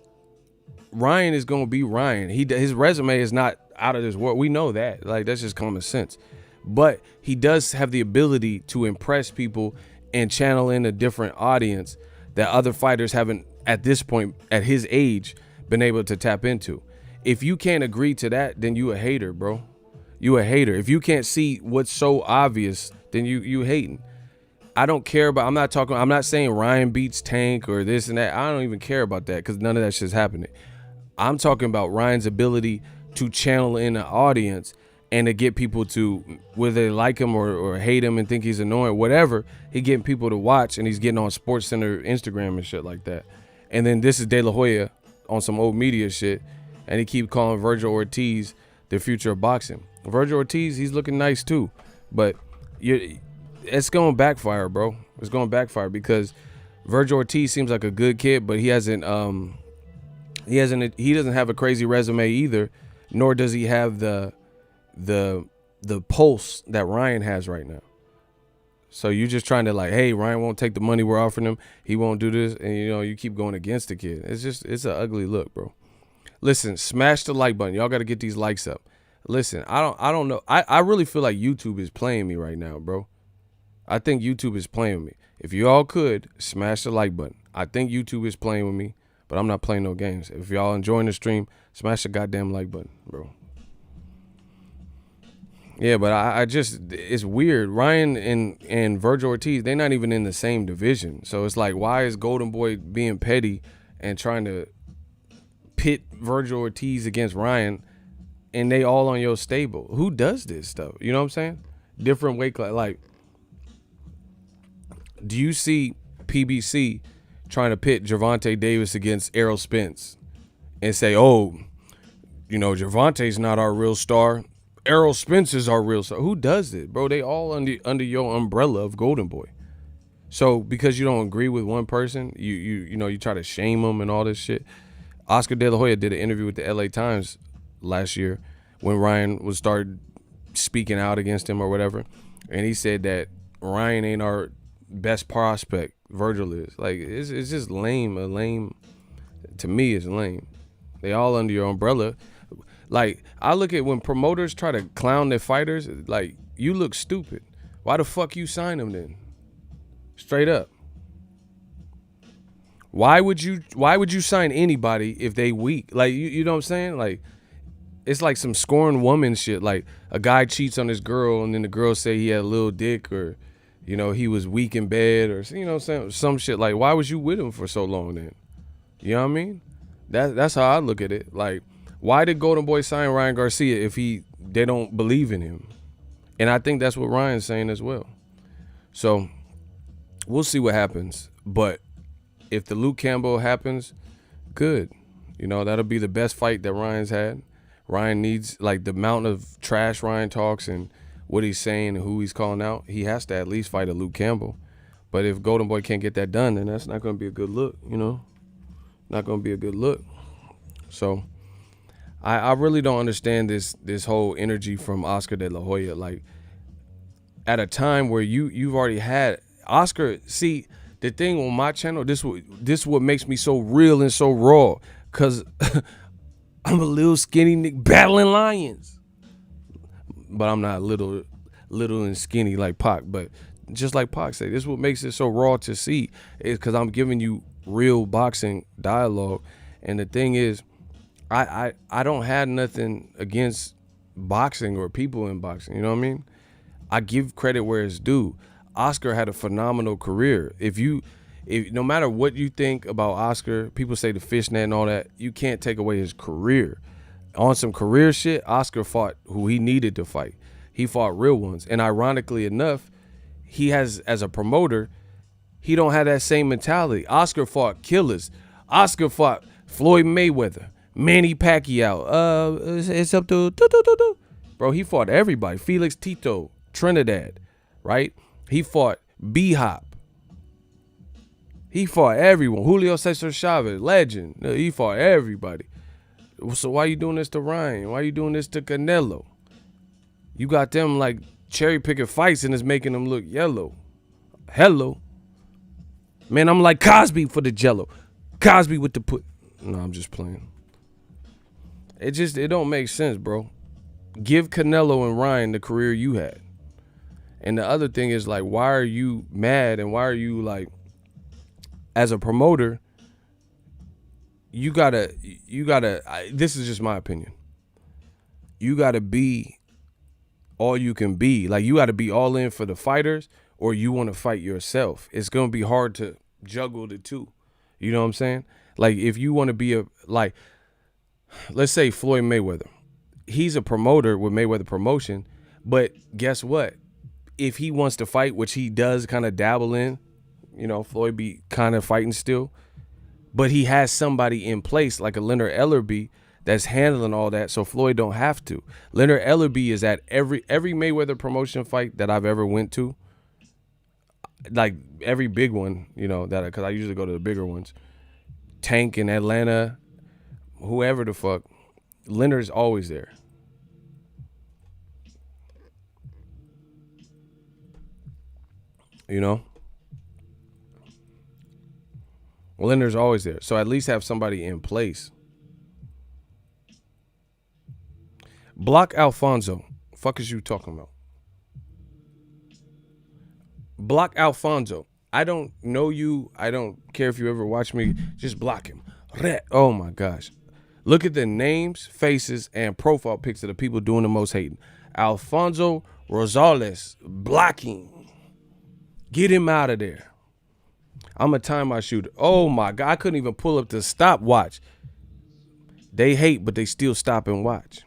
Ryan is going to be Ryan. His resume is not out of this world. We know that. Like, that's just common sense. But he does have the ability to impress people and channel in a different audience that other fighters haven't, at this point, at his age, been able to tap into. if you can't agree to that, then you a hater, bro. You a hater. If you can't see what's so obvious, then you hating. I don't care about, I'm not saying Ryan beats Tank or this and that. I don't even care about that because none of that shit's happening. I'm talking about Ryan's ability to channel in an audience and to get people to, whether they like him or hate him and think he's annoying, whatever, he getting people to watch, and he's getting on SportsCenter, Instagram and shit like that. And then this is De La Hoya on some old media shit, and he keep calling Virgil Ortiz the future of boxing. Virgil Ortiz, he's looking nice too, but it's going to backfire, bro. It's going to backfire because Virgil Ortiz seems like a good kid, but he doesn't have a crazy resume either, nor does he have the pulse that Ryan has right now. So you're just trying to like, hey, Ryan won't take the money we're offering him. He won't do this, and you keep going against the kid. It's an ugly look, bro. Listen, smash the like button. Y'all got to get these likes up. Listen, I don't know. I really feel like YouTube is playing me right now, bro. I think YouTube is playing with me. If you all could, smash the like button. I think YouTube is playing with me, but I'm not playing no games. If y'all enjoying the stream, smash the goddamn like button, bro. Yeah, but I just, it's weird. Ryan and Virgil Ortiz, they're not even in the same division. So it's like, why is Golden Boy being petty and trying to pit Virgil Ortiz against Ryan, and they all on your stable? Who does this stuff? You know what I'm saying? Different weight class. Like, do you see PBC trying to pit Gervonta Davis against Errol Spence and say, oh, Gervonta's not our real star, Errol Spence is our real star? Who does it, bro? They all under your umbrella of Golden Boy. So because you don't agree with one person, you try to shame them and all this shit. Oscar De La Hoya did an interview with the LA Times last year when Ryan was started speaking out against him or whatever, and he said that Ryan ain't our best prospect, Virgil is. Like, it's just lame. To me, it's lame. They all under your umbrella. Like, I look at when promoters try to clown their fighters, like, you look stupid. Why the fuck you sign them then? Straight up. Why would you sign anybody if they weak? Like, you know what I'm saying? Like, it's like some scorned woman shit. Like, a guy cheats on his girl and then the girl say he had a little dick, or he was weak in bed, or some shit. Like, why was you with him for so long then? You know what I mean? That's how I look at it. Like, why did Golden Boy sign Ryan Garcia if they don't believe in him? And I think that's what Ryan's saying as well. So we'll see what happens. But if the Luke Campbell happens, good. That'll be the best fight that Ryan's had. Ryan needs, like, the amount of trash Ryan talks and what he's saying and who he's calling out, he has to at least fight a Luke Campbell. But if Golden Boy can't get that done, then that's not going to be a good look, Not going to be a good look. So I really don't understand this whole energy from Oscar De La Hoya. Like, at a time where you've already had Oscar. See, the thing on my channel, this what makes me so real and so raw, because I'm a little skinny nigga battling lions. But I'm not little and skinny like Pac. But just like Pac said, this is what makes it so raw to see, is because I'm giving you real boxing dialogue. And the thing is, I don't have nothing against boxing or people in boxing. You know what I mean? I give credit where it's due. Oscar had a phenomenal career. If no matter what you think about Oscar, people say the fishnet and all that, you can't take away his career. On some career shit, Oscar fought who he needed to fight. He fought real ones. And ironically enough, he has, as a promoter, he don't have that same mentality. Oscar fought killers. Oscar fought Floyd Mayweather, Manny Pacquiao. It's up to bro. He fought everybody. Felix Tito, Trinidad, right? He fought B-Hop. He fought everyone. Julio Cesar Chavez, legend. He fought everybody. So why you doing this to Ryan? Why you doing this to Canelo? You got them like cherry picking fights and it's making them look yellow. Hello. Man, I'm like Cosby for the jello. Cosby with the put. No, I'm just playing. It don't make sense, bro. Give Canelo and Ryan the career you had. And the other thing is, like, why are you mad and why are you, like, as a promoter, you gotta. This is just my opinion. You gotta be all you can be. Like, you gotta be all in for the fighters, or you want to fight yourself. It's gonna be hard to juggle the two. You know what I'm saying? Like, if you want to be let's say Floyd Mayweather. He's a promoter with Mayweather Promotion, but guess what? If he wants to fight, which he does kind of dabble in, Floyd be kind of fighting still, but he has somebody in place like a Leonard Ellerbe that's handling all that, so Floyd don't have to. Leonard Ellerbe is at every Mayweather Promotion fight that I've ever went to, like every big one, because I usually go to the bigger ones. Tank in Atlanta, whoever the fuck, Leonard's always there. Leonard's always there. So at least have somebody in place. Block Alfonso. Fuck is you talking about? Block Alfonso. I don't know you. I don't care if you ever watch me. Just block him. Oh my gosh. Look at the names, faces, and profile pics of the people doing the most hating. Alfonso Rosales. Blocking. Get him out of there. I'm a timeout shooter. Oh my God. I couldn't even pull up the stopwatch. They hate, but they still stop and watch.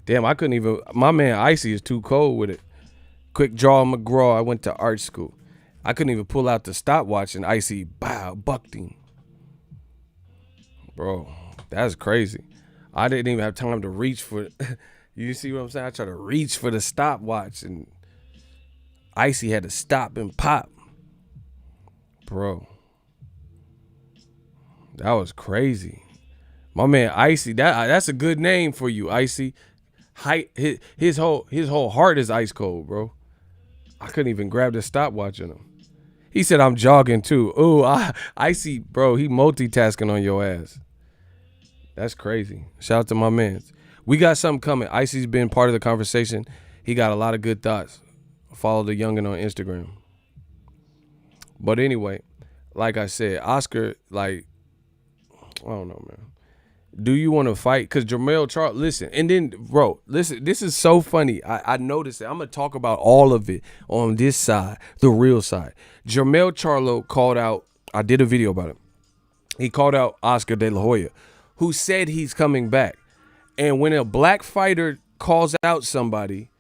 Damn, I couldn't even. My man Icy is too cold with it. Quick draw McGraw. I went to art school. I couldn't even pull out the stopwatch, and Icy, bucked him. Bro, that's crazy. I didn't even have time to reach for it. You see what I'm saying? I tried to reach for the stopwatch, and Icy had to stop and pop. Bro, that was crazy. My man Icy, that's a good name for you, Icy. His whole heart is ice cold, bro. I couldn't even grab the stopwatch in him. He said, I'm jogging too. Ooh, Icy, bro, he multitasking on your ass. That's crazy. Shout out to my man. We got something coming. Icy's been part of the conversation. He got a lot of good thoughts. Follow the youngin on Instagram. But anyway, like I said, Oscar, I don't know, man. Do you want to fight? Because Jermell Charlo, listen, and then, bro, listen, this is so funny. I noticed it. I'm going to talk about all of it on this side, the real side. Jermell Charlo called out, I did a video about it. He called out Oscar De La Hoya, who said he's coming back. And when a black fighter calls out somebody,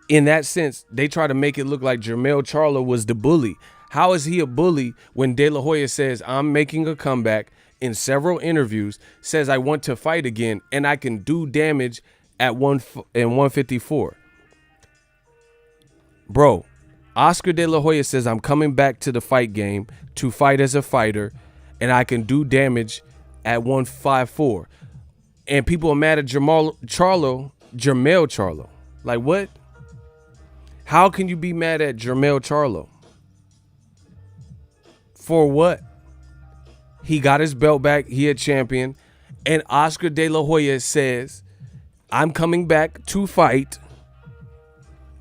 in that sense, they try to make it look like Jermell Charlo was the bully. How is he a bully when De La Hoya says, I'm making a comeback, in several interviews, says I want to fight again and I can do damage at 154. Bro, Oscar De La Hoya says I'm coming back to the fight game to fight as a fighter and I can do damage at 154. And people are mad at Jermell Charlo. Like, what? How can you be mad at Jermell Charlo? For what? He got his belt back. He a champion. And Oscar De La Hoya says, I'm coming back to fight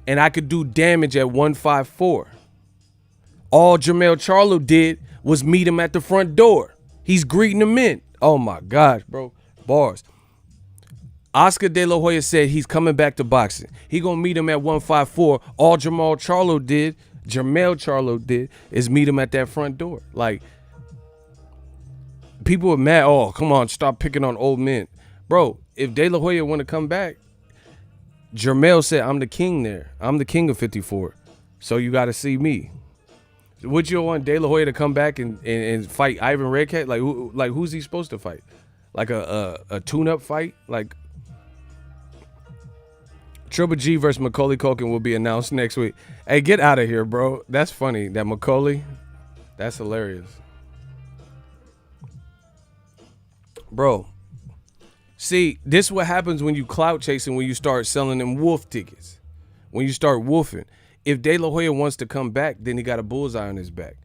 and I could do damage at 154. All Jermell Charlo did was meet him at the front door. He's greeting him in. Oh my gosh, bro. Bars. Oscar De La Hoya said he's coming back to boxing. He gonna meet him at 154. All Jermell Charlo did is meet him at that front door. Like, people are mad. Oh, come on, stop picking on old men. Bro, if De La Hoya want to come back, Jermell said, I'm the king there. I'm the king of 54. So you got to see me. Would you want De La Hoya to come back and fight Ivan Redcat? Like who's he supposed to fight? Like a tune-up fight? Like, Triple G versus Macaulay Culkin will be announced next week. Hey, get out of here, bro. That's funny. That Macaulay, that's hilarious. Bro, see, this is what happens when you clout chasing, when you start selling them wolf tickets. When you start wolfing. If De La Hoya wants to come back, then he got a bullseye on his back.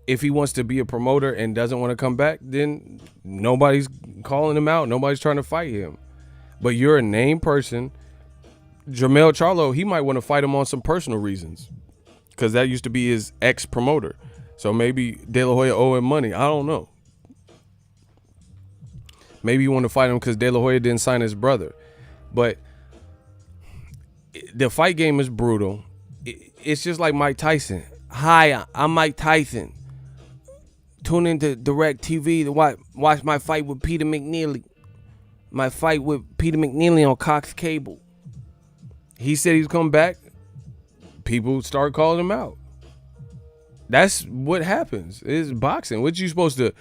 If he wants to be a promoter and doesn't want to come back, then nobody's calling him out. Nobody's trying to fight him. But you're a named person. Jermell Charlo, he might want to fight him on some personal reasons, because that used to be his ex-promoter. So maybe De La Hoya owe him money. I don't know. Maybe you want to fight him because De La Hoya didn't sign his brother. But the fight game is brutal. It's just like Mike Tyson. Hi, I'm Mike Tyson. Tune into DirecTV to watch my fight with Peter McNeely. My fight with Peter McNeely on Cox Cable. He said he's coming back. People start calling him out. That's what happens. It's boxing. What you supposed to?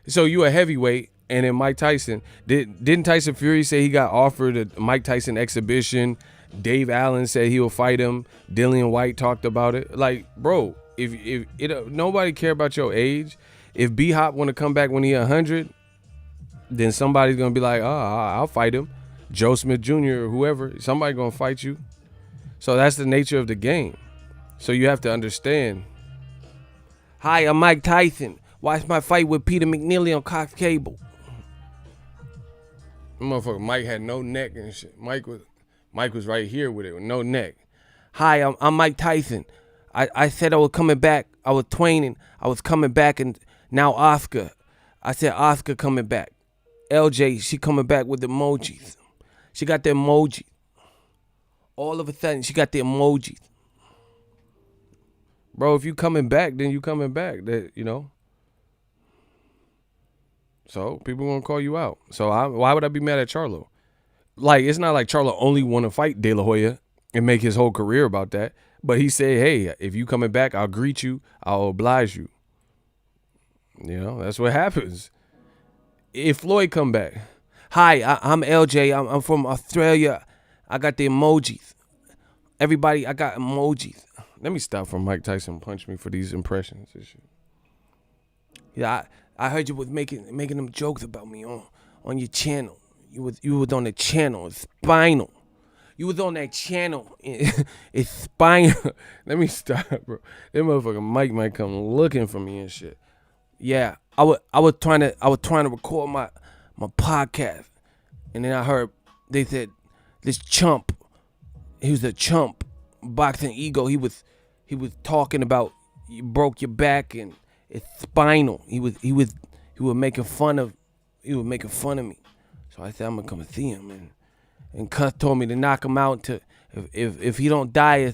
So you a heavyweight, and then Mike Tyson. Didn't Tyson Fury say he got offered a Mike Tyson exhibition? Dave Allen said he will fight him. Dillian White talked about it. Like, bro, if nobody care about your age. If B-Hop want to come back when he 100, then somebody's gonna be like, I'll fight him. Joe Smith Jr. or whoever, somebody gonna fight you. So that's the nature of the game. So you have to understand. Hi, I'm Mike Tyson. Watch my fight with Peter McNeely on Cox Cable. Motherfucker, Mike had no neck and shit. Mike was right here with it with no neck. Hi, I'm Mike Tyson. I said I was coming back. I was training. I was coming back, and now Oscar. I said Oscar coming back. LJ, she coming back with emojis. She got the emoji. All of a sudden, she got the emojis. Bro, if you coming back, then you coming back. That, you know. So people gonna call you out. So why would I be mad at Charlo? Like, it's not like Charlo only want to fight De La Hoya and make his whole career about that. But he said, hey, if you coming back, I'll greet you. I'll oblige you. You know, that's what happens. If Floyd come back, hi, I'm LJ. I'm from Australia. I got the emojis. Everybody, I got emojis. Let me stop for Mike Tyson punch me for these impressions and shit. Yeah, I heard you was making them jokes about me on your channel. You was on the channel. It's Spinal. You was on that channel. It's Spinal. Let me stop, bro. That motherfucker Mike might come looking for me and shit. Yeah, I was trying to record my podcast, and then I heard they said this chump. He was a chump. Boxingego. He was talking about you broke your back and it's spinal. He was making fun of me. So I said I'm gonna come and see him, and Cuss told me to knock him out. To if he don't die,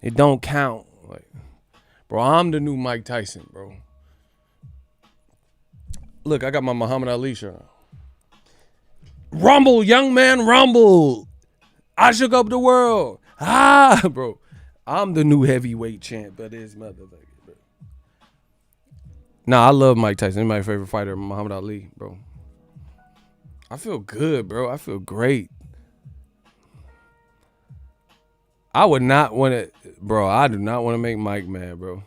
it don't count. Like, bro, I'm the new Mike Tyson, bro. Look, I got my Muhammad Ali shirt on. Rumble, young man, rumble. I shook up the world. Bro. I'm the new heavyweight champ of this motherfucker, bro. Nah, I love Mike Tyson. He's my favorite fighter, Muhammad Ali, bro. I feel good, bro. I feel great. I would not want to, bro. I do not want to make Mike mad, bro.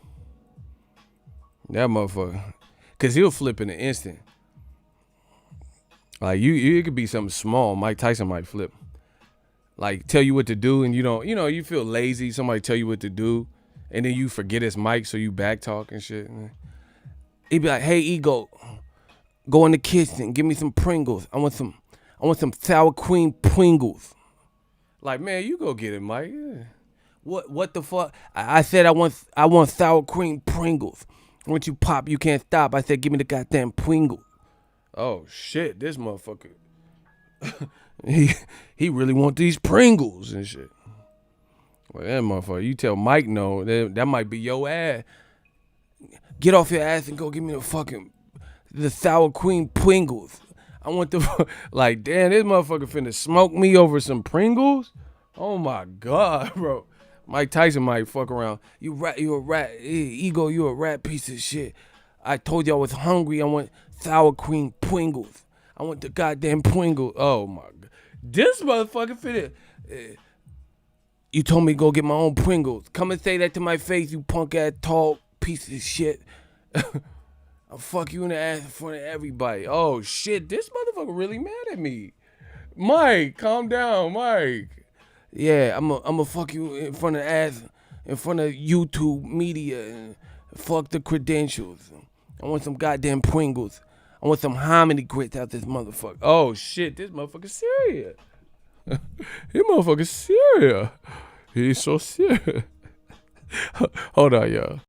That motherfucker. Because he'll flip in an instant. Like, it could be something small. Mike Tyson might flip. Like, tell you what to do, and you don't, you feel lazy. Somebody tell you what to do, and then you forget it's Mike, so you back talk and shit. He'd be like, hey, Ego, go in the kitchen, give me some Pringles. I want some sour cream Pringles. Like, man, you go get it, Mike. Yeah. What the fuck? I said I want sour cream Pringles. Once you pop, you can't stop. I said, give me the goddamn Pringles. Oh shit, this motherfucker. he really want these Pringles and shit. Well, that motherfucker, you tell Mike no, that might be your ass. Get off your ass and go give me the sour cream Pringles. I want like, damn, this motherfucker finna smoke me over some Pringles? Oh my God, bro. Mike Tyson might fuck around. You a rat. Ego, you a rat piece of shit. I told you I was hungry. I want sour cream Pringles. I want the goddamn Pringles. Oh my God. This motherfucker finna. You told me to go get my own Pringles. Come and say that to my face, you punk ass tall piece of shit. I'll fuck you in the ass in front of everybody. Oh shit, this motherfucker really mad at me. Mike, calm down, Mike. Yeah, I'm a fuck you in front of ass, in front of YouTube media, and fuck the credentials. I want some goddamn Pringles. I want some hominy grits out this motherfucker. Oh shit, this motherfucker serious. This motherfucker serious. He's so serious. Hold on, y'all.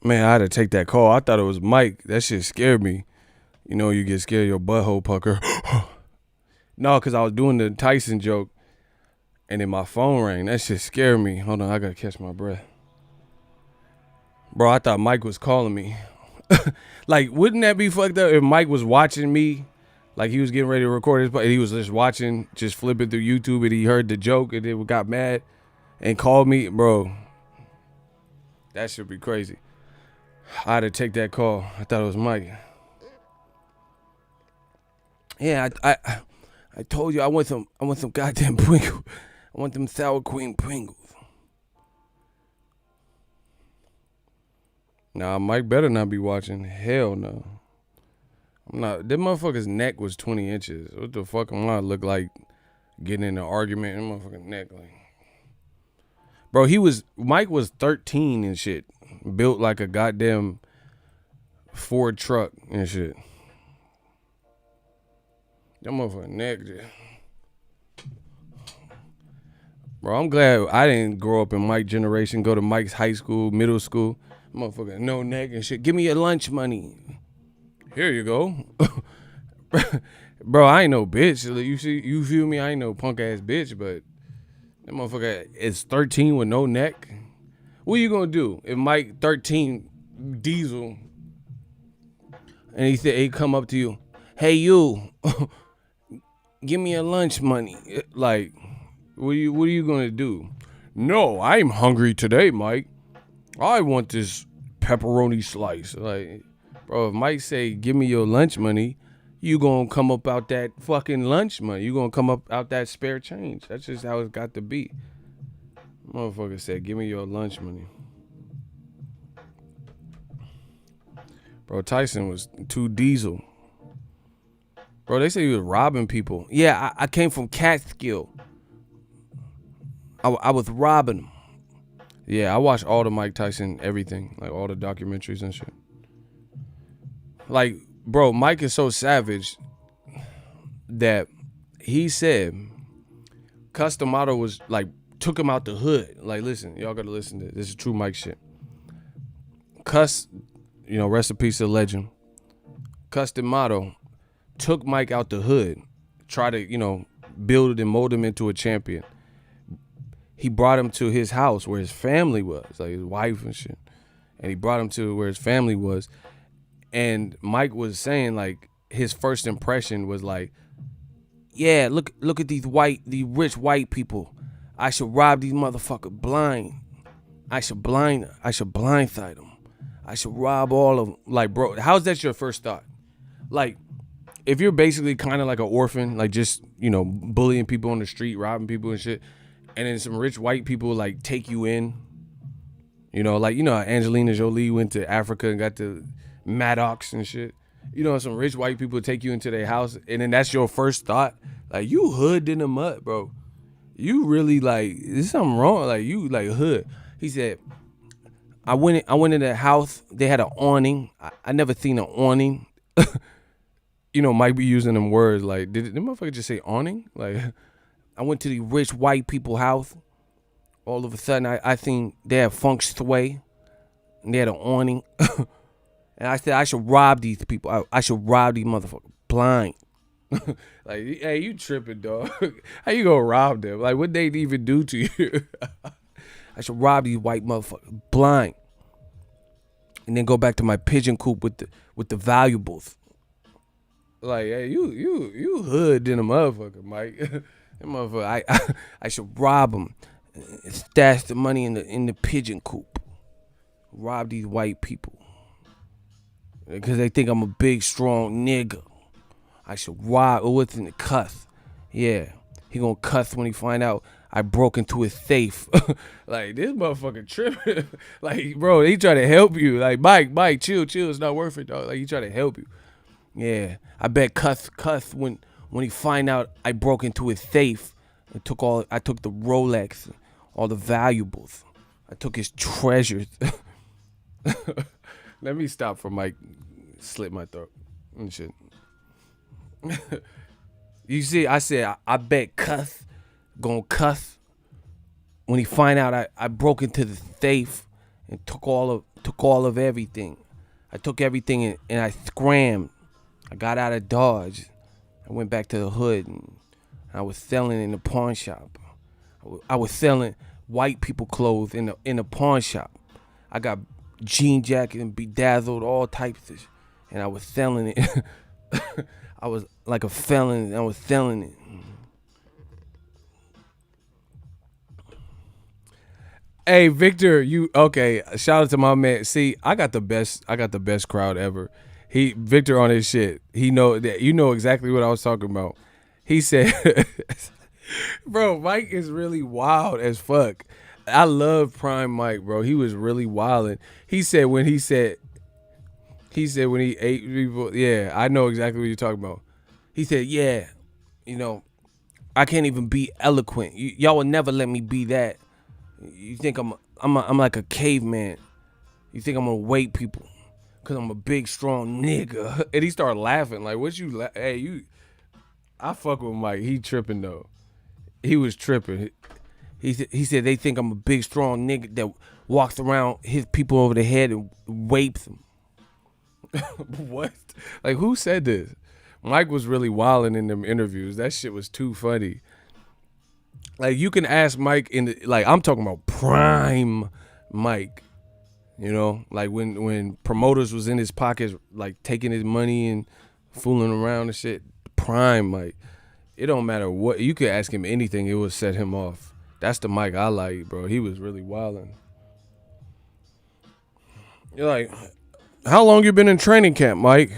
Man, I had to take that call. I thought it was Mike. That shit scared me. You know, you get scared, your butthole pucker. No, because I was doing the Tyson joke, and then my phone rang. That shit scared me. Hold on, I got to catch my breath. Bro, I thought Mike was calling me. Like, wouldn't that be fucked up if Mike was watching me? Like, he was getting ready to record his, and he was just watching, just flipping through YouTube, and he heard the joke, and then got mad and called me. Bro, that should be crazy. I had to take that call. I thought it was Mike. Yeah, I told you I want some goddamn Pringles. I want them sour cream Pringles. Nah, Mike better not be watching. Hell no. I'm not. That motherfucker's neck was 20 inches. What the fuck am I look like getting in an argument in my motherfucking neck? Like, bro, Mike was 13 and shit. Built like a goddamn Ford truck and shit. That motherfucking neck, just. Bro, I'm glad I didn't grow up in Mike's generation, go to Mike's high school, middle school. Motherfucker, no neck and shit. Give me your lunch money. Here you go. Bro, I ain't no bitch. You feel me? I ain't no punk ass bitch, but that motherfucker is 13 with no neck. What you gonna do if Mike 13 Diesel and he come up to you, hey you, give me your lunch money. Like, what are you gonna do? No, I'm hungry today, Mike. I want this pepperoni slice. Like, bro, if Mike say, give me your lunch money, you gonna come up out that fucking lunch money. You gonna come up out that spare change. That's just how it's got to be. Motherfucker said, give me your lunch money. Bro, Tyson was too diesel. Bro, they say he was robbing people. Yeah, I came from Catskill. I was robbing them. Yeah, I watched all the Mike Tyson, everything. Like, all the documentaries and shit. Like, bro, Mike is so savage that he said Custom Auto was, like, took him out the hood. Like, listen, y'all gotta listen to this. This is true Mike shit. Cuss, you know, rest in peace to legend. Custom Auto took Mike out the hood, tried to, you know, build and mold him into a champion. He brought him to his house where his family was, like his wife and shit. And he brought him to where his family was. And Mike was saying, like, his first impression was like, yeah, look at these rich white people. I should rob these motherfuckers blind. I should blindside them. I should rob all of them. Like, bro, how's that your first thought? Like, if you're basically kind of like an orphan, like just, you know, bullying people on the street, robbing people and shit, and then some rich white people like take you in, you know, like, you know, Angelina Jolie went to Africa and got the Maddox and shit. You know, some rich white people take you into their house, and then that's your first thought. Like, you hood in the mud, bro. You really, like, there's something wrong. Like, you like hood. He said, I went in the house. They had an awning. I never seen an awning. You know, Mike be using them words. Like, did the motherfucker just say awning? Like, I went to the rich white people house. All of a sudden, I seen they had feng shui. And they had an awning. And I said, I should rob these people. I should rob these motherfuckers blind. Like, hey, you tripping, dog. How you gonna rob them? Like, what they even do to you? I should rob these white motherfuckers blind. And then go back to my pigeon coop with the valuables. Like, hey, you hood in a motherfucker, Mike. That motherfucker, I should rob them. Stash the money in the pigeon coop. Rob these white people. Because they think I'm a big, strong nigga. I should rob, or what's in the cuss. Yeah. He gonna cuss when he find out I broke into his safe. Like, this motherfucker tripping. Like, bro, he try to help you. Like, Mike, chill, it's not worth it, dog. Like, he try to help you. Yeah. I bet cuss when he find out I broke into his safe and I took the Rolex, all the valuables. I took his treasures. Let me stop for Mike slit my throat and shit. You see, I said I bet cuss gonna cuss when he find out I broke into the safe and took all took all of everything. I took everything and I scrammed. I got out of Dodge. I went back to the hood and I was selling in the pawn shop. I was selling white people clothes in the pawn shop. I got jean jacket and bedazzled, all types of shit. And I was selling it. I was like a felon. I was selling it. Hey Victor, you okay? Shout out to my man. See, I got the best crowd ever. Victor on his shit. He know that you know exactly what I was talking about. He said, "Bro, Mike is really wild as fuck." I love Prime Mike, bro. He was really wilding. He said when he ate people. Yeah, I know exactly what you're talking about. He said, "Yeah, you know, I can't even be eloquent. Y'all will never let me be that. You think I'm like a caveman. You think I'm gonna wait people because I'm a big, strong nigga." And he started laughing. Like, what you, hey, you, I fuck with Mike. He tripping, though. He was tripping. He said they think I'm a big, strong nigga that walks around, hits people over the head and rapes them. What? Like, who said this? Mike was really wilding in them interviews. That shit was too funny. Like, you can ask Mike like, I'm talking about prime Mike, you know, like when promoters was in his pockets, like taking his money and fooling around and shit. Prime Mike. It don't matter what, you could ask him anything, it would set him off. That's the Mike I like, bro. He was really wilding. You're like, how long you been in training camp, Mike?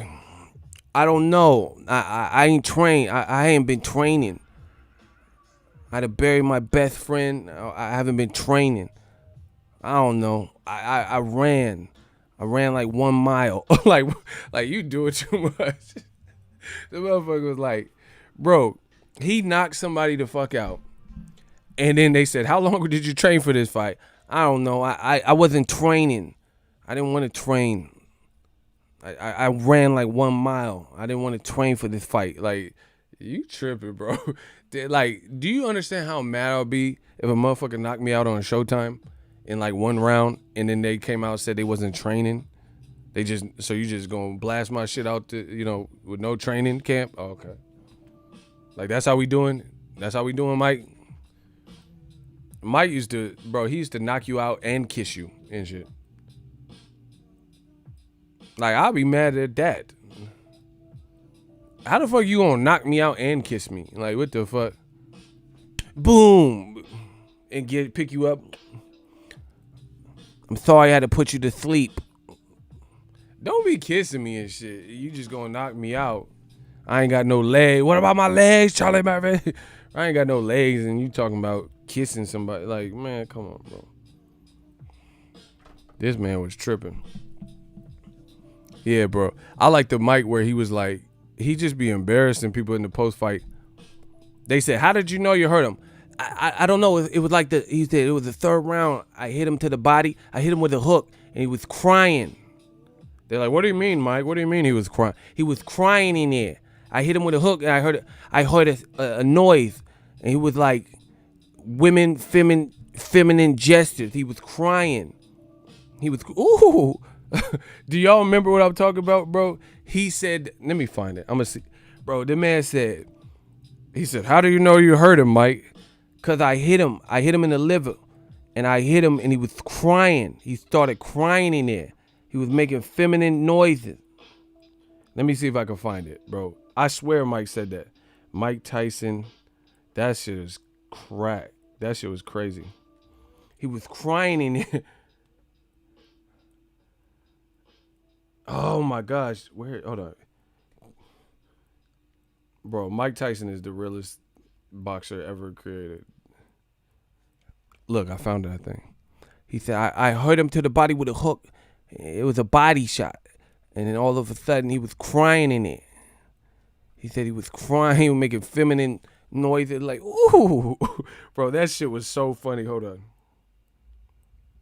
I don't know. I ain't trained. I ain't been training. I had to bury my best friend. I haven't been training. I don't know. I ran. I ran like 1 mile. like you do it too much. The motherfucker was like, bro, he knocked somebody the fuck out. And then they said, how long did you train for this fight? I don't know. I wasn't training. I didn't want to train. I ran like 1 mile. I didn't want to train for this fight. Like, you tripping, bro. Like, do you understand how mad I'll be if a motherfucker knocked me out on Showtime in like 1 round and then they came out and said they wasn't training? So you just gonna blast my shit out to, you know, with no training camp? Oh, okay. Like, that's how we doing? That's how we doing, Mike? Mike used to knock you out and kiss you and shit. Like, I'll be mad at that. How the fuck you gonna knock me out and kiss me? Like, what the fuck? Boom. And pick you up. I'm sorry I had to put you to sleep. Don't be kissing me and shit. You just gonna knock me out. I ain't got no legs. What about my legs, Charlie Murphy? I ain't got no legs and you talking about kissing somebody. Like, man, come on, bro. This man was tripping. Yeah, bro. I like the Mike where he was like, he just be embarrassing people in the post fight. They said, how did you know you hurt him? I don't know. It was like he said it was the 3rd round. I hit him to the body. I hit him with a hook and he was crying. They're like, what do you mean, Mike? What do you mean he was crying? He was crying in there. I hit him with a hook and I heard a noise and he was like feminine gestures. He was crying. He was, ooh. Do y'all remember what I'm talking about, bro? He said, let me find it. I'm going to see. Bro, the man said, he said, how do you know you hurt him, Mike? Because I hit him. I hit him in the liver. And I hit him and he was crying. He started crying in there. He was making feminine noises. Let me see if I can find it, bro. I swear Mike said that. Mike Tyson. That shit is crack. That shit was crazy. He was crying in there. Oh my gosh. Hold on. Bro, Mike Tyson is the realest boxer ever created. Look, I found that thing. He said, I hurt him to the body with a hook. It was a body shot. And then all of a sudden, he was crying in it. He said he was crying. He was making feminine noises like, ooh. Bro, that shit was so funny. Hold on.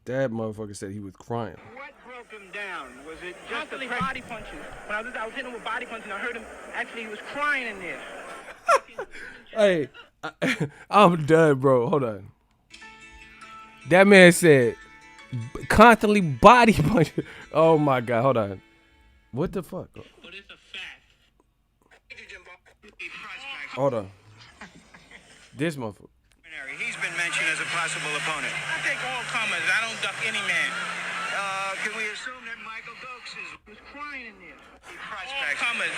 That motherfucker said he was crying. What broke him down? Was it just constantly body punching? When I was hitting him with body punching, I heard him, actually he was crying in there. Hey, I'm done, bro. Hold on. That man said Constantly body punching. Oh my God, hold on. What the fuck? But it's a fact. Hold on. This motherfucker. He's been mentioned as a possible opponent. I take all comers. I don't duck any man. Can we assume that Michael Dokes is He was crying in there. a All prospect? comers.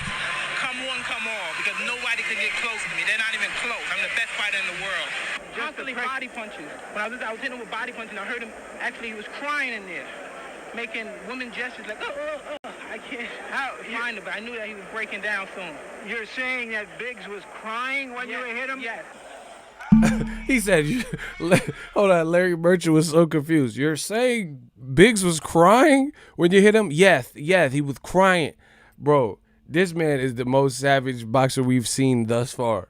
Come one, come all. Because nobody can get close to me. They're not even close. I'm the best fighter in the world. Constantly body punches. When I was hitting him with body punches, I heard him, actually, he was crying in there. Making women gestures like, I can't find him, but I knew that he was breaking down soon. You're saying that Biggs was crying when you hit him? Yes. He said, hold on, Larry Merchant was so confused. You're saying Biggs was crying when you hit him? Yes, he was crying. Bro, this man is the most savage boxer we've seen thus far.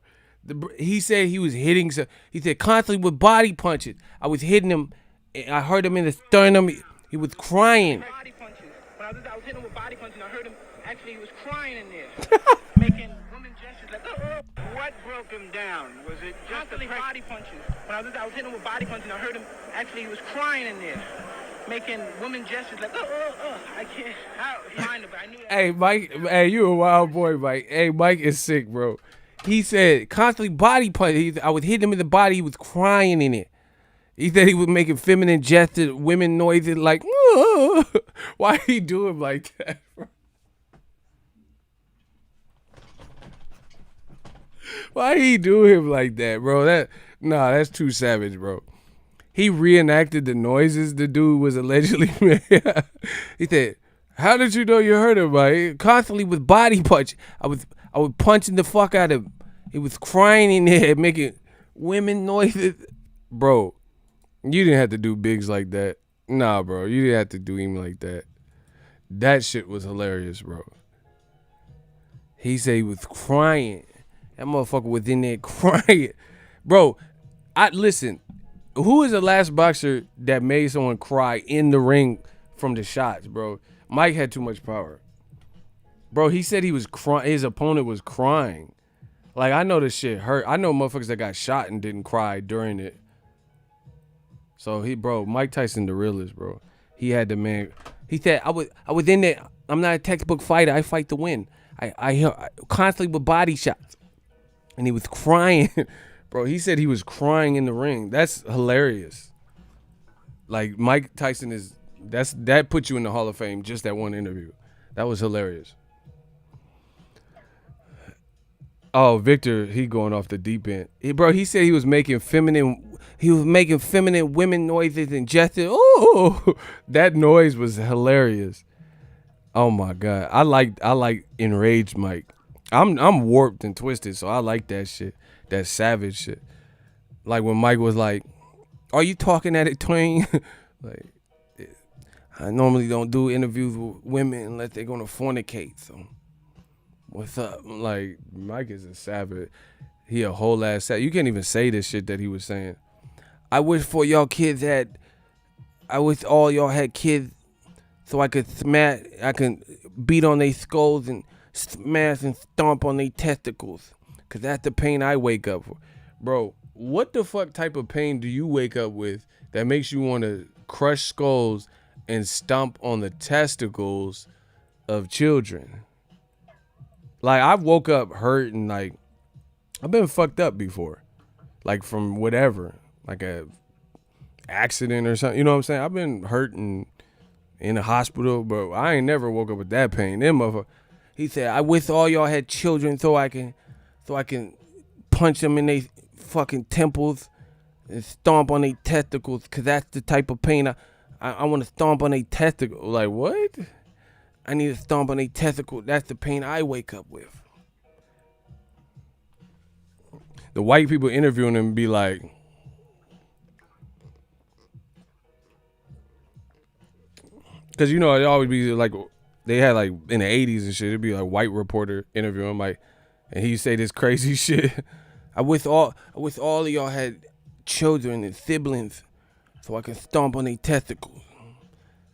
He said he was hitting, he said constantly with body punches. I was hitting him, I heard him in the sternum, he was crying. Body punches. When I was hitting him with body punches, I heard him, actually, he was crying in there. Making women gestures like, What broke him down? Was it just constantly the body punches. When I was hitting him with body punches, I heard him, actually, he was crying in there. Making women gestures like, I can't find him, but I knew that. Hey, Mike, hey, you a wild boy, Mike. Hey, Mike is sick, bro. He said constantly body punch. I was hitting him in the body. He was crying in it. He said he was making feminine gestures, women noises like, why he do him like that, bro? Why he do him like that, bro? That's too savage, bro. He reenacted the noises the dude was allegedly made. He said, how did you know you hurt him, Mike? Constantly with body punch. I was punching the fuck out of him. He was crying in there, making women noises. Bro, you didn't have to do Biggs like that. Nah, bro, you didn't have to do him like that. That shit was hilarious, bro. He said he was crying. That motherfucker was in there crying. Bro, listen, who is the last boxer that made someone cry in the ring from the shots, bro? Mike had too much power. Bro, he said he was crying. His opponent was crying. Like, I know this shit hurt. I know motherfuckers that got shot and didn't cry during it. So Mike Tyson the realest, bro. He had the man. He said, I was in there. I'm not a textbook fighter. I fight to win. I constantly with body shots. And he was crying. Bro, he said he was crying in the ring. That's hilarious. Like, Mike Tyson that put you in the Hall of Fame, just that one interview. That was hilarious. Oh, Victor, he going off the deep end. He said he was making feminine women noises and gestures. Oh, that noise was hilarious. Oh my God. I like enraged Mike. I'm warped and twisted, so I like that shit. That savage shit. Like when Mike was like, are you talking at it, Twain? Like, I normally don't do interviews with women unless they're gonna fornicate. So what's up? Like, Mike is a savage. He a whole ass savage. You can't even say this shit that he was saying. I wish all y'all had kids so I can beat on their skulls and smash and stomp on their testicles. Cause that's the pain I wake up for. Bro, what the fuck type of pain do you wake up with that makes you want to crush skulls and stomp on the testicles of children? Like, I've woke up hurting, like, I've been fucked up before. Like, from whatever. Like a accident or something. You know what I'm saying? I've been hurting in the hospital, but I ain't never woke up with that pain. Them motherfucker. He said, I wish all y'all had children so I can punch them in their fucking temples and stomp on their testicles, because that's the type of pain I want to stomp on their testicles. Like, what? I need to stomp on their testicles. That's the pain I wake up with. The white people interviewing him be like, because, you know, it always be like, they had like in the 80s and shit, it'd be like white reporter interviewing him, like, and he say this crazy shit. I wish all of y'all had children and siblings so I can stomp on their testicles,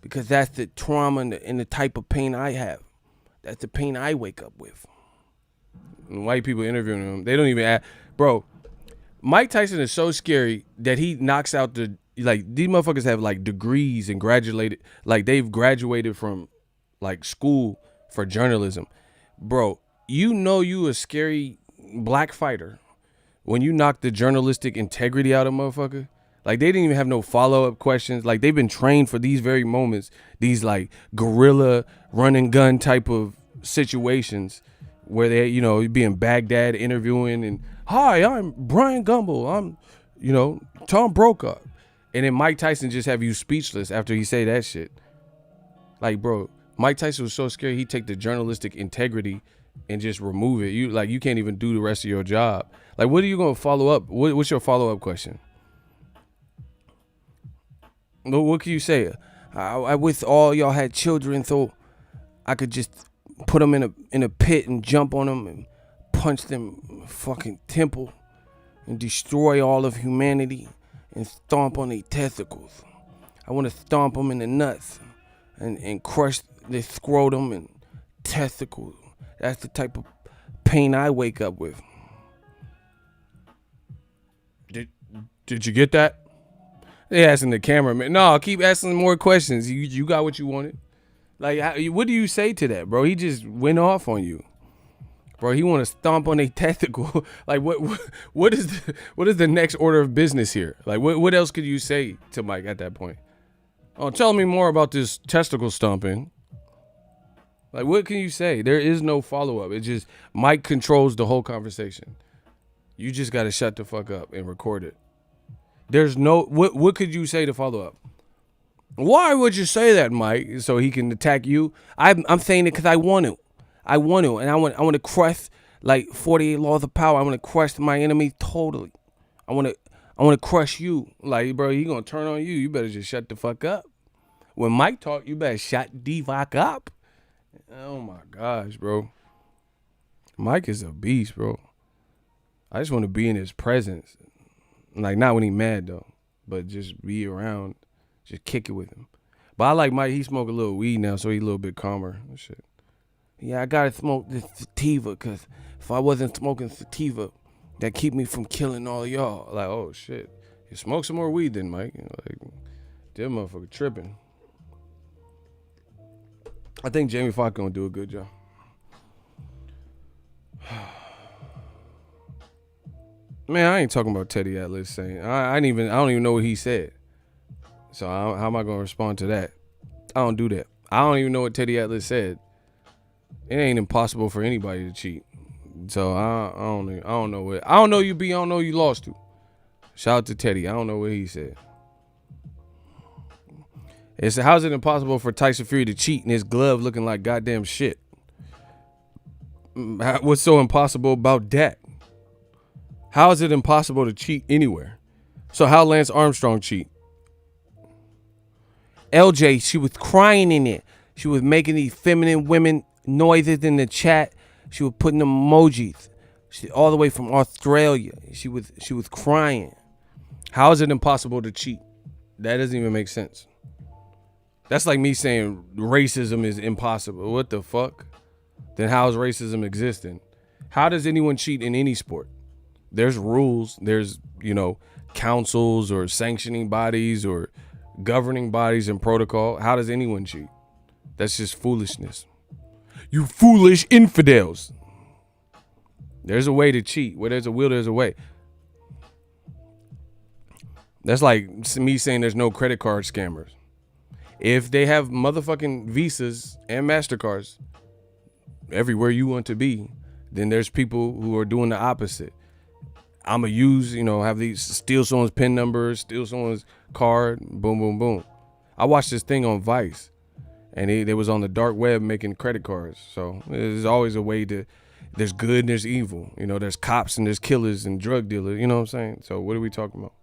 because that's the trauma and the type of pain I have. That's the pain I wake up with. And white people interviewing him, they don't even ask. Bro, Mike Tyson is so scary that he knocks out like these motherfuckers have like degrees and graduated, like they've graduated from like school for journalism. Bro, you a scary black fighter when you knock the journalistic integrity out of motherfucker. Like they didn't even have no follow-up questions. Like they've been trained for these very moments, these like guerrilla run and gun type of situations where they, you'd be in Baghdad interviewing and, hi, I'm Brian Gumble. I'm, Tom Brokaw. And then Mike Tyson just have you speechless after he say that shit. Like, bro, Mike Tyson was so scared he'd take the journalistic integrity and just remove it. You can't even do the rest of your job. Like, what are you gonna follow up? What's your follow-up question? What can you say? I wish all y'all had children so I could just put them in a pit and jump on them and punch them fucking temple and destroy all of humanity and stomp on their testicles. I want to stomp them in the nuts and crush their scrotum and testicles. That's the type of pain I wake up with. Did you get that? They asking the cameraman. No, keep asking more questions. You got what you wanted. Like, what do you say to that, bro? He just went off on you, bro. He want to stomp on a testicle. Like, what is the next order of business here? Like, what else could you say to Mike at that point? Oh, tell me more about this testicle stomping. Like, what can you say? There is no follow up. It's just Mike controls the whole conversation. You just got to shut the fuck up and record it. There's no what could you say to follow up? Why would you say that, Mike? So he can attack you? I'm saying it because I want to. And I want to crush like 48 laws of power. I want to crush my enemy totally. I want to crush you. Like, bro, he gonna turn on you. You better just shut the fuck up. When Mike talk, you better shut the fuck up. Oh my gosh, bro. Mike is a beast, bro. I just want to be in his presence. Like, not when he mad though, but just be around, just kick it with him. But I like Mike. He smoke a little weed now, so he's a little bit calmer and shit. Yeah, I gotta smoke this sativa because if I wasn't smoking sativa, that keep me from killing all y'all. Like, oh shit, you smoke some more weed then, Mike. Like, that motherfucker tripping. I think Jamie Foxx gonna do a good job. Man, I ain't talking about Teddy Atlas saying. I don't even know what he said. So how am I gonna respond to that? I don't do that. I don't even know what Teddy Atlas said. It ain't impossible for anybody to cheat. So I don't know what. I don't know you be. I don't know you lost to. Shout out to Teddy. I don't know what he said. It's how's it impossible for Tyson Fury to cheat in his glove looking like goddamn shit? What's so impossible about that? How is it impossible to cheat anywhere? So how Lance Armstrong cheat? LJ, she was crying in it. She was making these feminine women noises in the chat. She was putting emojis. She all the way from Australia. She was crying. How is it impossible to cheat? That doesn't even make sense. That's like me saying racism is impossible. What the fuck? Then how is racism existing? How does anyone cheat in any sport? There's rules. There's, councils or sanctioning bodies or governing bodies and protocol. How does anyone cheat? That's just foolishness. You foolish infidels. There's a way to cheat. Where there's a will, there's a way. That's like me saying there's no credit card scammers. If they have motherfucking Visas and MasterCards everywhere you want to be, then there's people who are doing the opposite. I'ma use, have these, steal someone's PIN number, steal someone's card, boom, boom, boom. I watched this thing on Vice, and they was on the dark web making credit cards. So there's always a way to, there's good and there's evil. There's cops and there's killers and drug dealers. You know what I'm saying? So what are we talking about?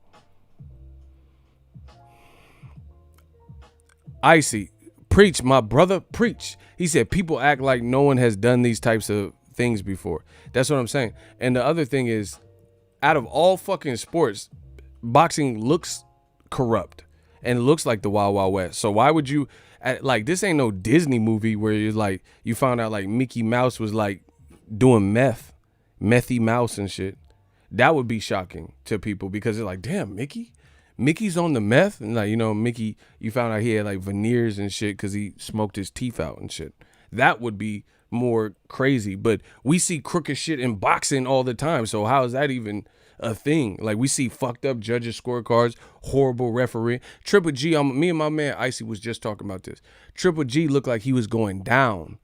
Icy, preach, my brother, preach. He said people act like no one has done these types of things before. That's what I'm saying. And the other thing is, out of all fucking sports, boxing looks corrupt and looks like the Wild Wild West. So why would you, this ain't no Disney movie where you're like, you found out like Mickey Mouse was like doing methy mouse and shit. That would be shocking to people because they're like, damn, Mickey Mickey's on the meth, and like, you know, Mickey, you found out he had like veneers and shit because he smoked his teeth out and shit. That would be more crazy. But we see crooked shit in boxing all the time. So how is that even a thing? Like, we see fucked up judges' scorecards, horrible referee. Triple G, me and my man Icy was just talking about this. Triple G looked like he was going down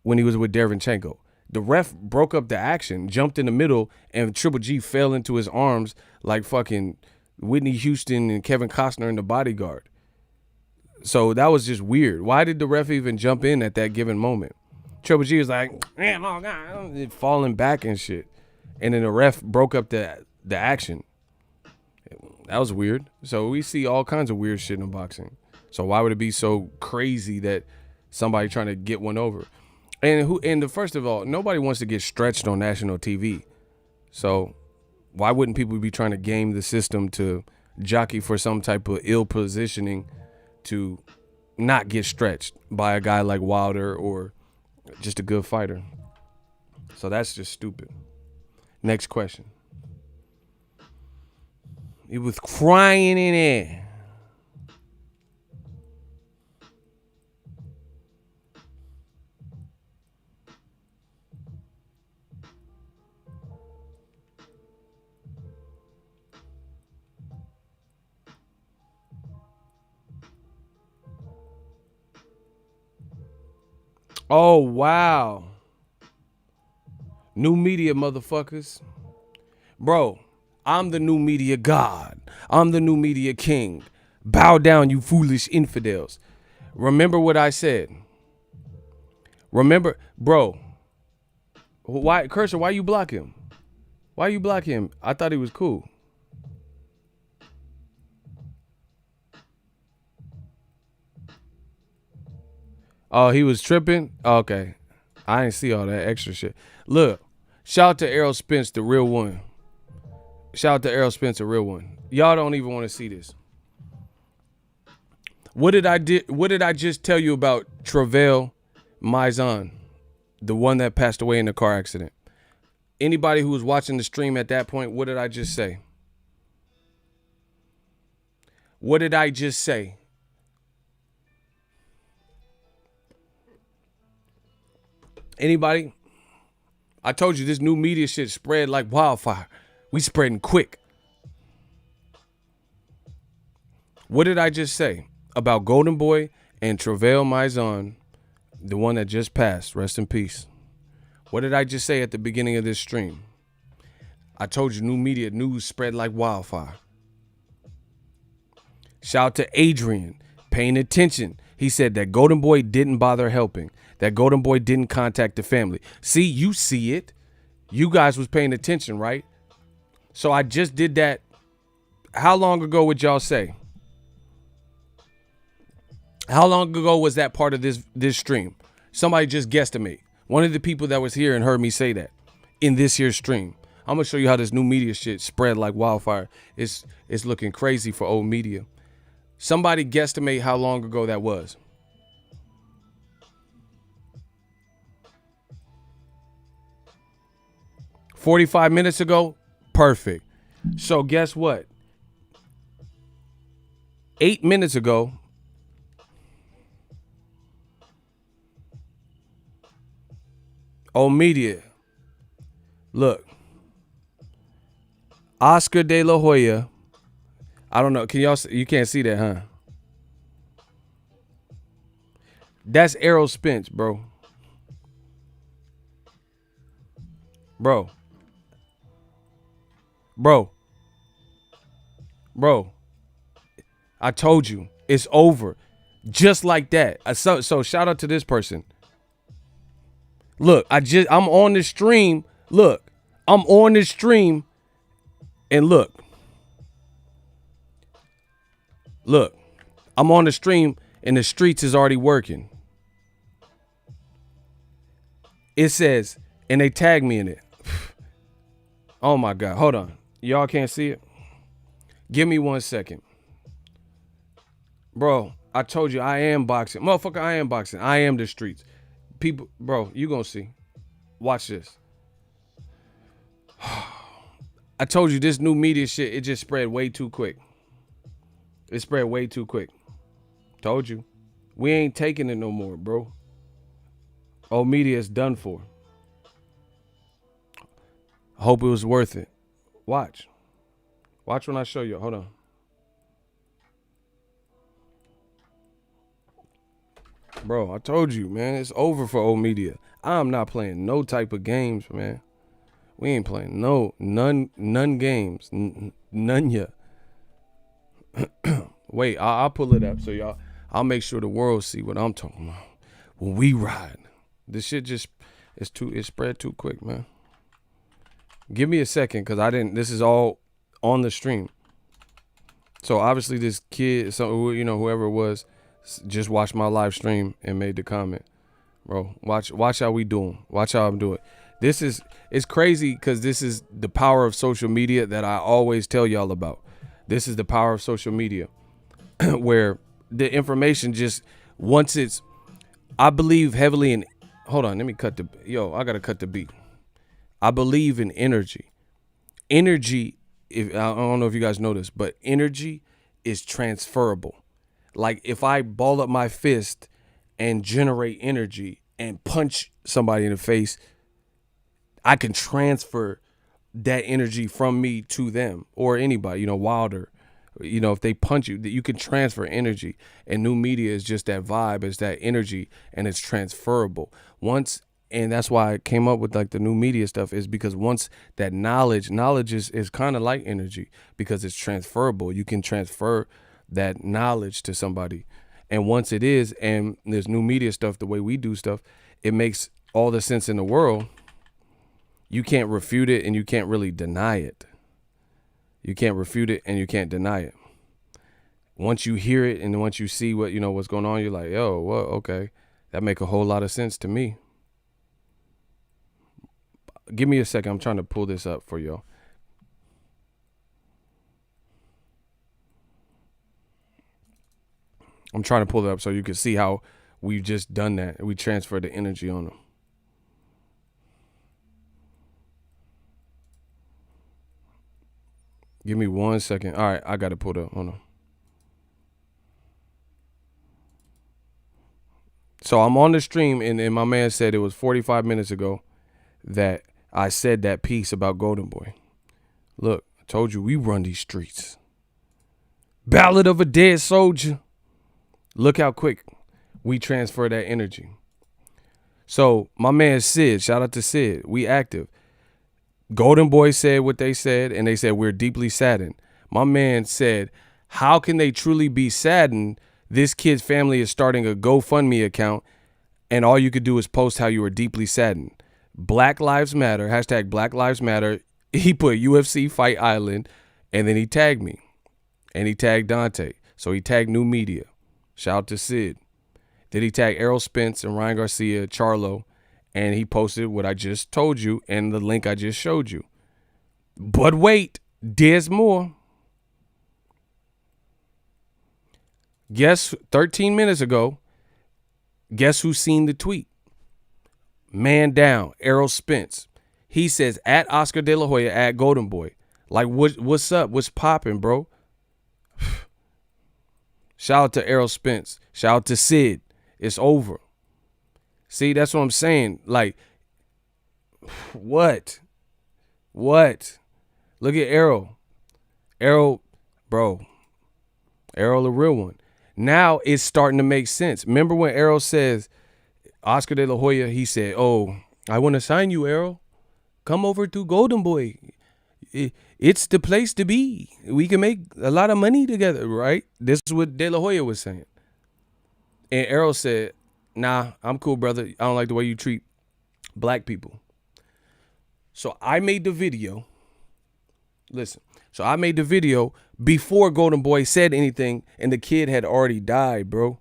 when he was with Derevchenko. The ref broke up the action, jumped in the middle, and Triple G fell into his arms like fucking Whitney Houston and Kevin Costner in The Bodyguard. So that was just weird. Why did the ref even jump in at that given moment? Triple G was like, man, oh God, falling back and shit. And then the ref broke up the action. That was weird. So we see all kinds of weird shit in boxing. So why would it be so crazy that somebody trying to get one over? And first of all, nobody wants to get stretched on national TV. So why wouldn't people be trying to game the system to jockey for some type of ill positioning to not get stretched by a guy like Wilder or just a good fighter? So that's just stupid. Next question. He was crying in there. Oh, wow. New media, motherfuckers. Bro, I'm the new media god. I'm the new media king. Bow down, you foolish infidels. Remember what I said. Remember, bro. Why, Cursor, why you block him? Why you block him? I thought he was cool. Oh, he was tripping? Okay. I didn't see all that extra shit. Look, shout out to Errol Spence, the real one. Shout out to Errol Spence, the real one. Y'all don't even want to see this. What did I just tell you about Travell Maison, the one that passed away in the car accident? Anybody who was watching the stream at that point, what did I just say? What did I just say? Anybody? I told you this new media shit spread like wildfire. We spreading quick. What did I just say about Golden Boy and Travell Maison, the one that just passed? Rest in peace. What did I just say at the beginning of this stream? I told you new media news spread like wildfire. Shout out to Adrian, paying attention. He said that Golden Boy didn't bother helping. That Golden Boy didn't contact the family. See, you see it. You guys was paying attention, right? So I just did that. How long ago would y'all say? How long ago was that part of this stream? Somebody just guesstimate. One of the people that was here and heard me say that in this year's stream. I'm going to show you how this new media shit spread like wildfire. It's looking crazy for old media. Somebody guesstimate how long ago that was. 45 minutes ago? Perfect. So guess what? 8 minutes ago, old media. Look. Oscar De La Hoya. I don't know. Can y'all see? You can't see that, huh? That's Errol Spence, bro. Bro. I told you. It's over. Just like that. So shout out to this person. Look, I'm on the stream. Look. I'm on the stream. And look. Look. I'm on the stream and the streets is already working. It says, and they tag me in it. Oh my God. Hold on. Y'all can't see it? Give me 1 second. Bro, I told you I am boxing. Motherfucker, I am boxing. I am the streets. People, bro, you gonna see. Watch this. I told you this new media shit, it just spread way too quick. It spread way too quick. Told you. We ain't taking it no more, bro. Old media is done for. Hope it was worth it. Watch. Watch when I show you. Hold on. Bro, I told you, man. It's over for old media. I'm not playing no type of games, man. We ain't playing none games. None yet. Wait, I'll pull it up so y'all. I'll make sure the world see what I'm talking about. When we ride, this shit just it spread too quick, man. Give me a second, cause this is all on the stream. So obviously this kid, whoever it was, just watched my live stream and made the comment. Bro, watch how we doing. Watch how I'm doing. It's crazy because this is the power of social media that I always tell y'all about. This is the power of social media where the information just, I believe heavily in, hold on, let me I got to cut the beat. I believe in energy. Energy, I don't know if you guys know this, but energy is transferable. Like if I ball up my fist and generate energy and punch somebody in the face, I can transfer that energy from me to them or anybody, Wilder, if they punch you, that you can transfer energy, and new media is just that vibe, it's that energy, and it's transferable. And that's why I came up with like the new media stuff, is because once that knowledge is kind of like energy because it's transferable. You can transfer that knowledge to somebody. And once it is, and there's new media stuff, the way we do stuff, it makes all the sense in the world. You can't refute it and you can't really deny it. You can't refute it and you can't deny it. Once you hear it and once you see what's going on, you're like, yo, well, okay, that make a whole lot of sense to me. Give me a second. I'm trying to pull this up for y'all. I'm trying to pull it up so you can see how we've just done that. We transferred the energy on them. Give me 1 second. All right, I got to pull it up. Hold on. So I'm on the stream, and my man said it was 45 minutes ago that I said that piece about Golden Boy. Look, I told you we run these streets. Ballad of a Dead Soldier. Look how quick we transfer that energy. So my man Sid, shout out to Sid, we active. Golden Boy said what they said, and they said we're deeply saddened. My man said, how can they truly be saddened? This kid's family is starting a GoFundMe account, and all you could do is post how you were deeply saddened. Black Lives Matter, hashtag Black Lives Matter. He put UFC Fight Island, and then he tagged me, and he tagged Dante. So he tagged New Media. Shout out to Sid. Then he tagged Errol Spence and Ryan Garcia, Charlo, and he posted what I just told you and the link I just showed you. But wait, there's more. Guess 13 minutes ago, guess who seen the tweet? Man down, Errol Spence. He says at Oscar De La Hoya, at Golden Boy. Like, what's up? What's popping, bro? Shout out to Errol Spence. Shout out to Sid. It's over. See, that's what I'm saying. Like, what? Look at Errol. Errol, bro. Errol, the real one. Now it's starting to make sense. Remember when Errol says, Oscar De La Hoya, he said, oh, I want to sign you, Errol. Come over to Golden Boy. It's the place to be. We can make a lot of money together, right? This is what De La Hoya was saying. And Errol said, nah, I'm cool, brother. I don't like the way you treat black people. So I made the video. Listen. So I made the video before Golden Boy said anything, and the kid had already died, bro.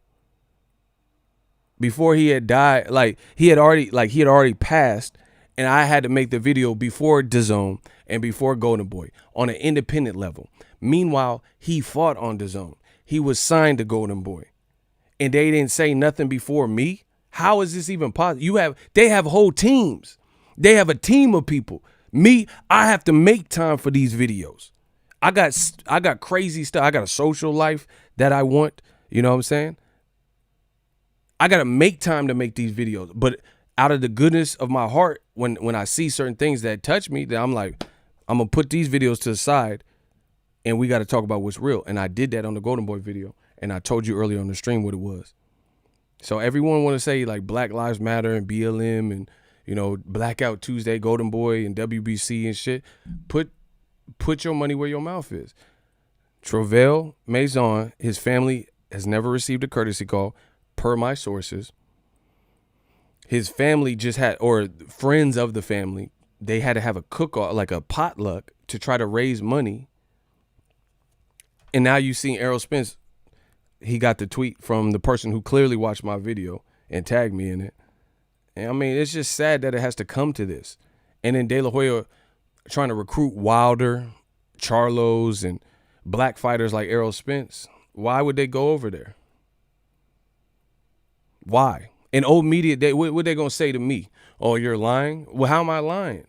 Before he had died, he had already passed, and I had to make the video before DAZN and before Golden Boy on an independent level. Meanwhile, he fought on DAZN. He was signed to Golden Boy, and they didn't say nothing before me. How is this even possible? They have whole teams. They have a team of people. Me, I have to make time for these videos. I got crazy stuff. I got a social life that I want. You know what I'm saying? I got to make time to make these videos. But out of the goodness of my heart, when I see certain things that touch me, then I'm like, I'm going to put these videos to the side and we got to talk about what's real. And I did that on the Golden Boy video. And I told you earlier on the stream what it was. So everyone want to say like Black Lives Matter and BLM and, you know, Blackout Tuesday, Golden Boy and WBC and shit. Put your money where your mouth is. Travell Maison, his family has never received a courtesy call, per my sources. His family just had, or friends of the family, they had to have a cook-off, like a potluck, to try to raise money. And now you seen Errol Spence, he got the tweet from the person who clearly watched my video and tagged me in it. And I mean, it's just sad that it has to come to this. And then De La Hoya trying to recruit Wilder, Charlos, and black fighters like Errol Spence. Why would they go over there? Why? In old media, what they going to say to me? Oh, you're lying? Well, how am I lying?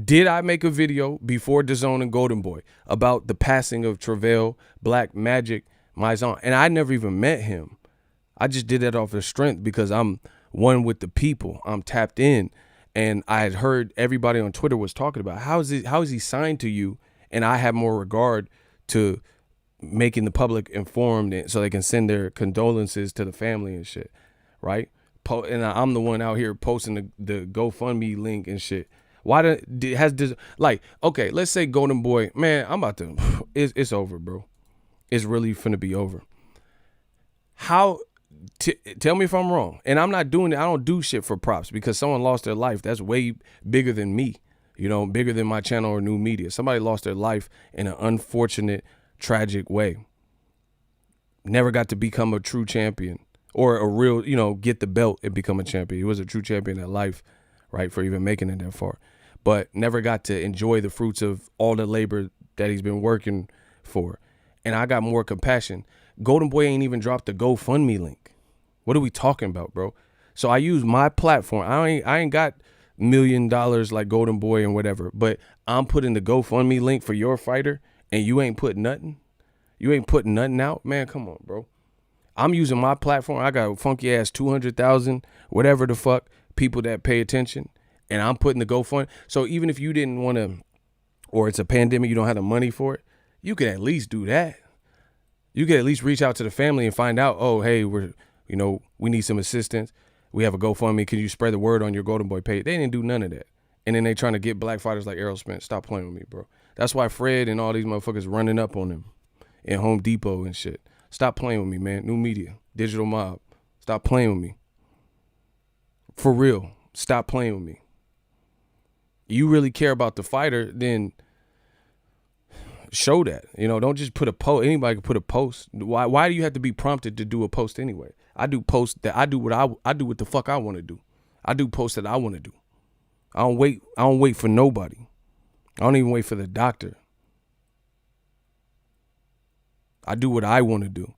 Did I make a video before DAZN and Golden Boy about the passing of Travell Black Magic Maison? And I never even met him. I just did that off of strength because I'm one with the people. I'm tapped in. And I had heard everybody on Twitter was talking about how is he signed to you? And I have more regard to making the public informed so they can send their condolences to the family and shit, right? And I'm the one out here posting the GoFundMe link and shit. Why okay, let's say Golden Boy, man, I'm about to, it's over, bro. It's really finna be over. Tell me if I'm wrong. And I'm not doing it. I don't do shit for props because someone lost their life. That's way bigger than me, you know, bigger than my channel or new media. Somebody lost their life in an unfortunate, tragic way. Never got to become a true champion or a real, you know, get the belt and become a champion. He was a true champion at life, right, for even making it that far. But never got to enjoy the fruits of all the labor that he's been working for. And I got more compassion. Golden Boy ain't even dropped the GoFundMe link. What are we talking about, bro? So I use my platform. I ain't got $1 million like Golden Boy and whatever, but I'm putting the GoFundMe link for your fighter and you ain't putting nothing? You ain't putting nothing out? Man, come on, bro. I'm using my platform. I got a funky ass 200,000, whatever the fuck, people that pay attention, and I'm putting the GoFundMe. So even if you didn't want to, or it's a pandemic, you don't have the money for it, you could at least do that. You could at least reach out to the family and find out, oh, hey, we need some assistance. We have a GoFundMe. Can you spread the word on your Golden Boy page? They didn't do none of that. And then they trying to get black fighters like Errol Spence. Stop playing with me, bro. That's why Fred and all these motherfuckers running up on him in Home Depot and shit. Stop playing with me, man. New media, digital mob. Stop playing with me. For real. Stop playing with me. You really care about the fighter, then show that. You know, don't just put a post. Anybody can put a post. Why do you have to be prompted to do a post anyway? I do posts that I do what the fuck I want to do. I do posts that I want to do. I don't wait for nobody. I don't even wait for the doctor. I do what I want to do.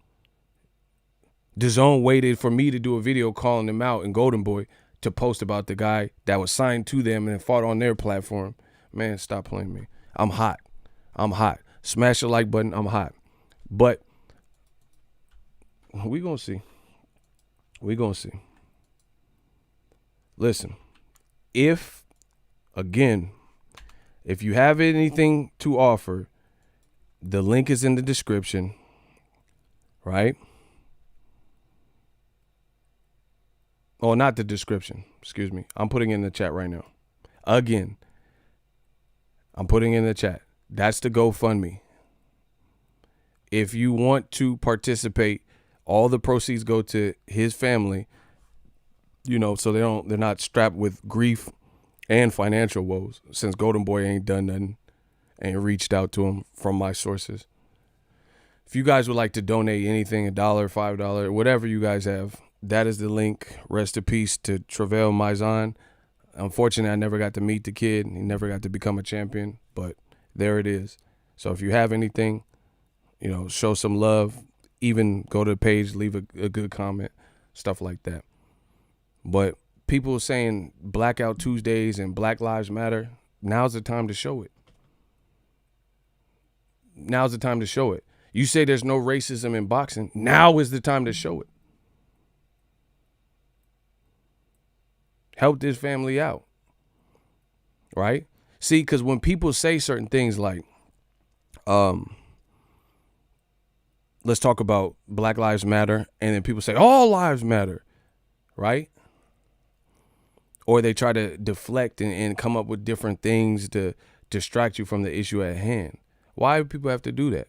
DAZN waited for me to do a video calling them out in Golden Boy to post about the guy that was signed to them and fought on their platform. Man, stop playing me. I'm hot. I'm hot. Smash the like button. I'm hot. But we gonna see. We gonna see. Listen, if you have anything to offer, the link is in the description, right? Oh, not the description. Excuse me. I'm putting it in the chat right now. Again, I'm putting it in the chat. That's the GoFundMe. If you want to participate, all the proceeds go to his family, you know, so they're not strapped with grief and financial woes, since Golden Boy ain't done nothing, ain't reached out to him from my sources. If you guys would like to donate anything, $1, $5, whatever you guys have, that is the link. Rest in peace to Travell Maison. Unfortunately, I never got to meet the kid. He never got to become a champion, but there it is. So if you have anything, you know, show some love. Even go to the page, leave a good comment, stuff like that. But people saying Blackout Tuesdays and Black Lives Matter, now's the time to show it. now's the time to show it. You say there's no racism in boxing. Now is the time to show it. Help this family out. Right? See, because when people say certain things like, let's talk about Black Lives Matter, and then people say all lives matter, right? Or they try to deflect and come up with different things to distract you from the issue at hand. Why do people have to do that?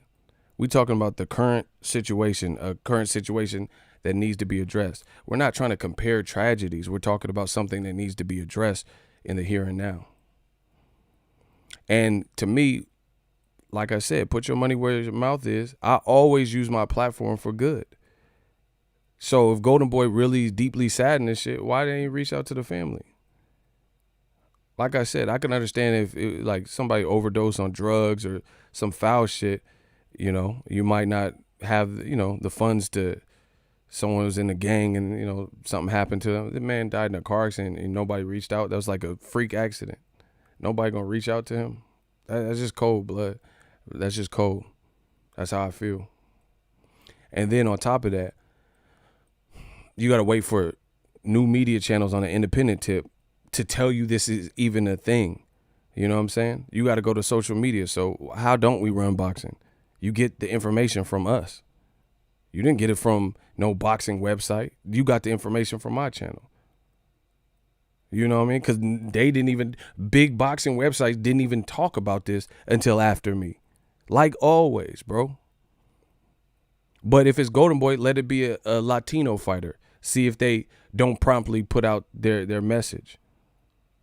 We're talking about the current situation, a current situation that needs to be addressed. We're not trying to compare tragedies. We're talking about something that needs to be addressed in the here and now. And to me, like I said, put your money where your mouth is. I always use my platform for good. So if Golden Boy really deeply sad in this shit, why didn't he reach out to the family? Like I said, I can understand if like somebody overdosed on drugs or some foul shit, you know, you might not have, you know, the funds to, someone was in a gang and, you know, something happened to them. The man died in a car accident and nobody reached out. That was like a freak accident. Nobody gonna reach out to him. That's just cold blood. That's just cold. That's how I feel. And then on top of that, you got to wait for new media channels on an independent tip to tell you this is even a thing. You know what I'm saying? You got to go to social media. So how don't we run boxing? You get the information from us. You didn't get it from no boxing website. You got the information from my channel. You know what I mean? Because they didn't even, big boxing websites didn't even talk about this until after me. Like always, bro. But if it's Golden Boy, let it be a Latino fighter. See if they don't promptly put out their message.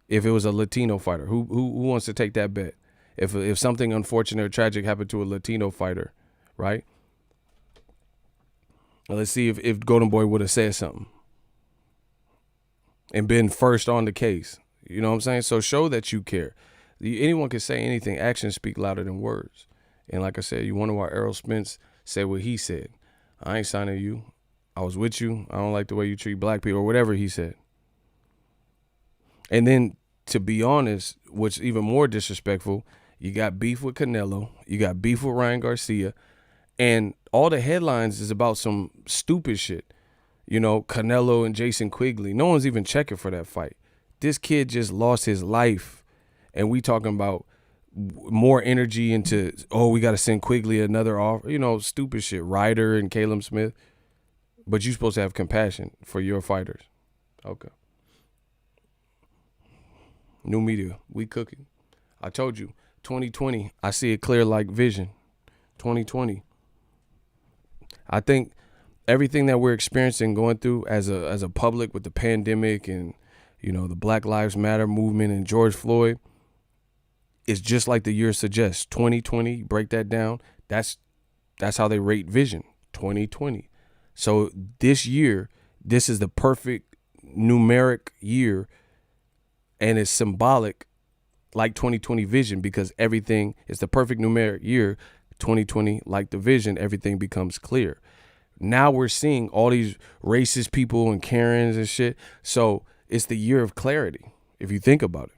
If it was a Latino fighter, who wants to take that bet? If something unfortunate or tragic happened to a Latino fighter, right? Well, let's see if Golden Boy would have said something and been first on the case. You know what I'm saying? So show that you care. Anyone can say anything. Actions speak louder than words. And like I said, you wonder why Errol Spence said what he said. I ain't signing you. I was with you. I don't like the way you treat black people, or whatever he said. And then, to be honest, what's even more disrespectful, you got beef with Canelo. You got beef with Ryan Garcia. And all the headlines is about some stupid shit. You know, Canelo and Jason Quigley. No one's even checking for that fight. This kid just lost his life. And we talking about more energy into, oh, we got to send Quigley another offer. You know, stupid shit. Ryder and Caleb Smith. But you're supposed to have compassion for your fighters. Okay. New media. We cooking. I told you, 2020, I see it clear like vision. 2020. I think everything that we're experiencing, going through as a public with the pandemic and, you know, the Black Lives Matter movement and George Floyd, is just like the year suggests. 2020, break that down. That's how they rate vision. 2020. So this year, this is the perfect numeric year, and it's symbolic like 2020 vision, because everything is the perfect numeric year. 2020, like the vision, everything becomes clear. Now we're seeing all these racist people and Karens and shit. So it's the year of clarity. If you think about it,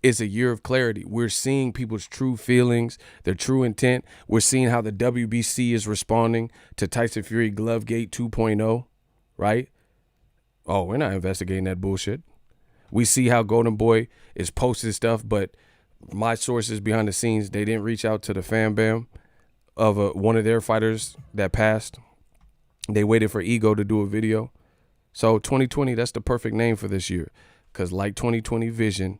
it's a year of clarity. We're seeing people's true feelings, their true intent. We're seeing how the WBC is responding to Tyson Fury Glovegate 2.0, right? Oh, we're not investigating that bullshit. We see how Golden Boy is posting stuff, but my sources behind the scenes, they didn't reach out to the fan bam of one of their fighters that passed. They waited for Ego to do a video. So 2020, that's the perfect name for this year, because like 2020 vision,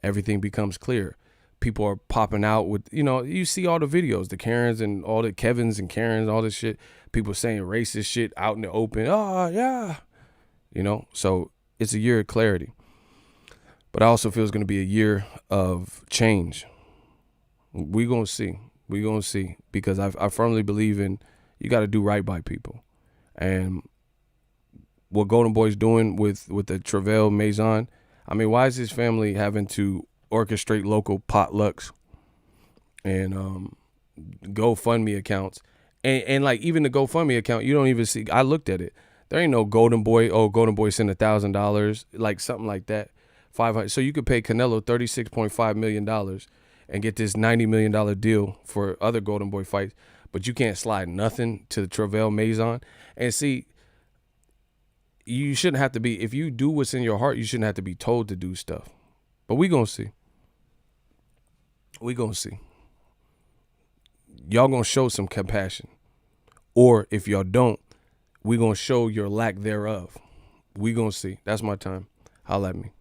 everything becomes clear. People are popping out with, you know, you see all the videos, the Karens and all the Kevins and Karens, all this shit. People saying racist shit out in the open. Oh, yeah. You know, so it's a year of clarity. But I also feel it's going to be a year of change. We're going to see. We're going to see. Because I firmly believe in, you got to do right by people. And what Golden Boy's doing with the Travell Maison, I mean, why is his family having to orchestrate local potlucks and GoFundMe accounts? And like, even the GoFundMe account, you don't even see. I looked at it. There ain't no Golden Boy. Oh, Golden Boy sent $1,000, like something like that. $500. So you could pay Canelo $36.5 million, and get this $90 million deal for other Golden Boy fights, but you can't slide nothing to the Travell Maison. And see, you shouldn't have to be, if you do what's in your heart, you shouldn't have to be told to do stuff. But we gonna see. We gonna see. Y'all gonna show some compassion. Or if y'all don't, we gonna show your lack thereof. We gonna see. That's my time. Holla at me.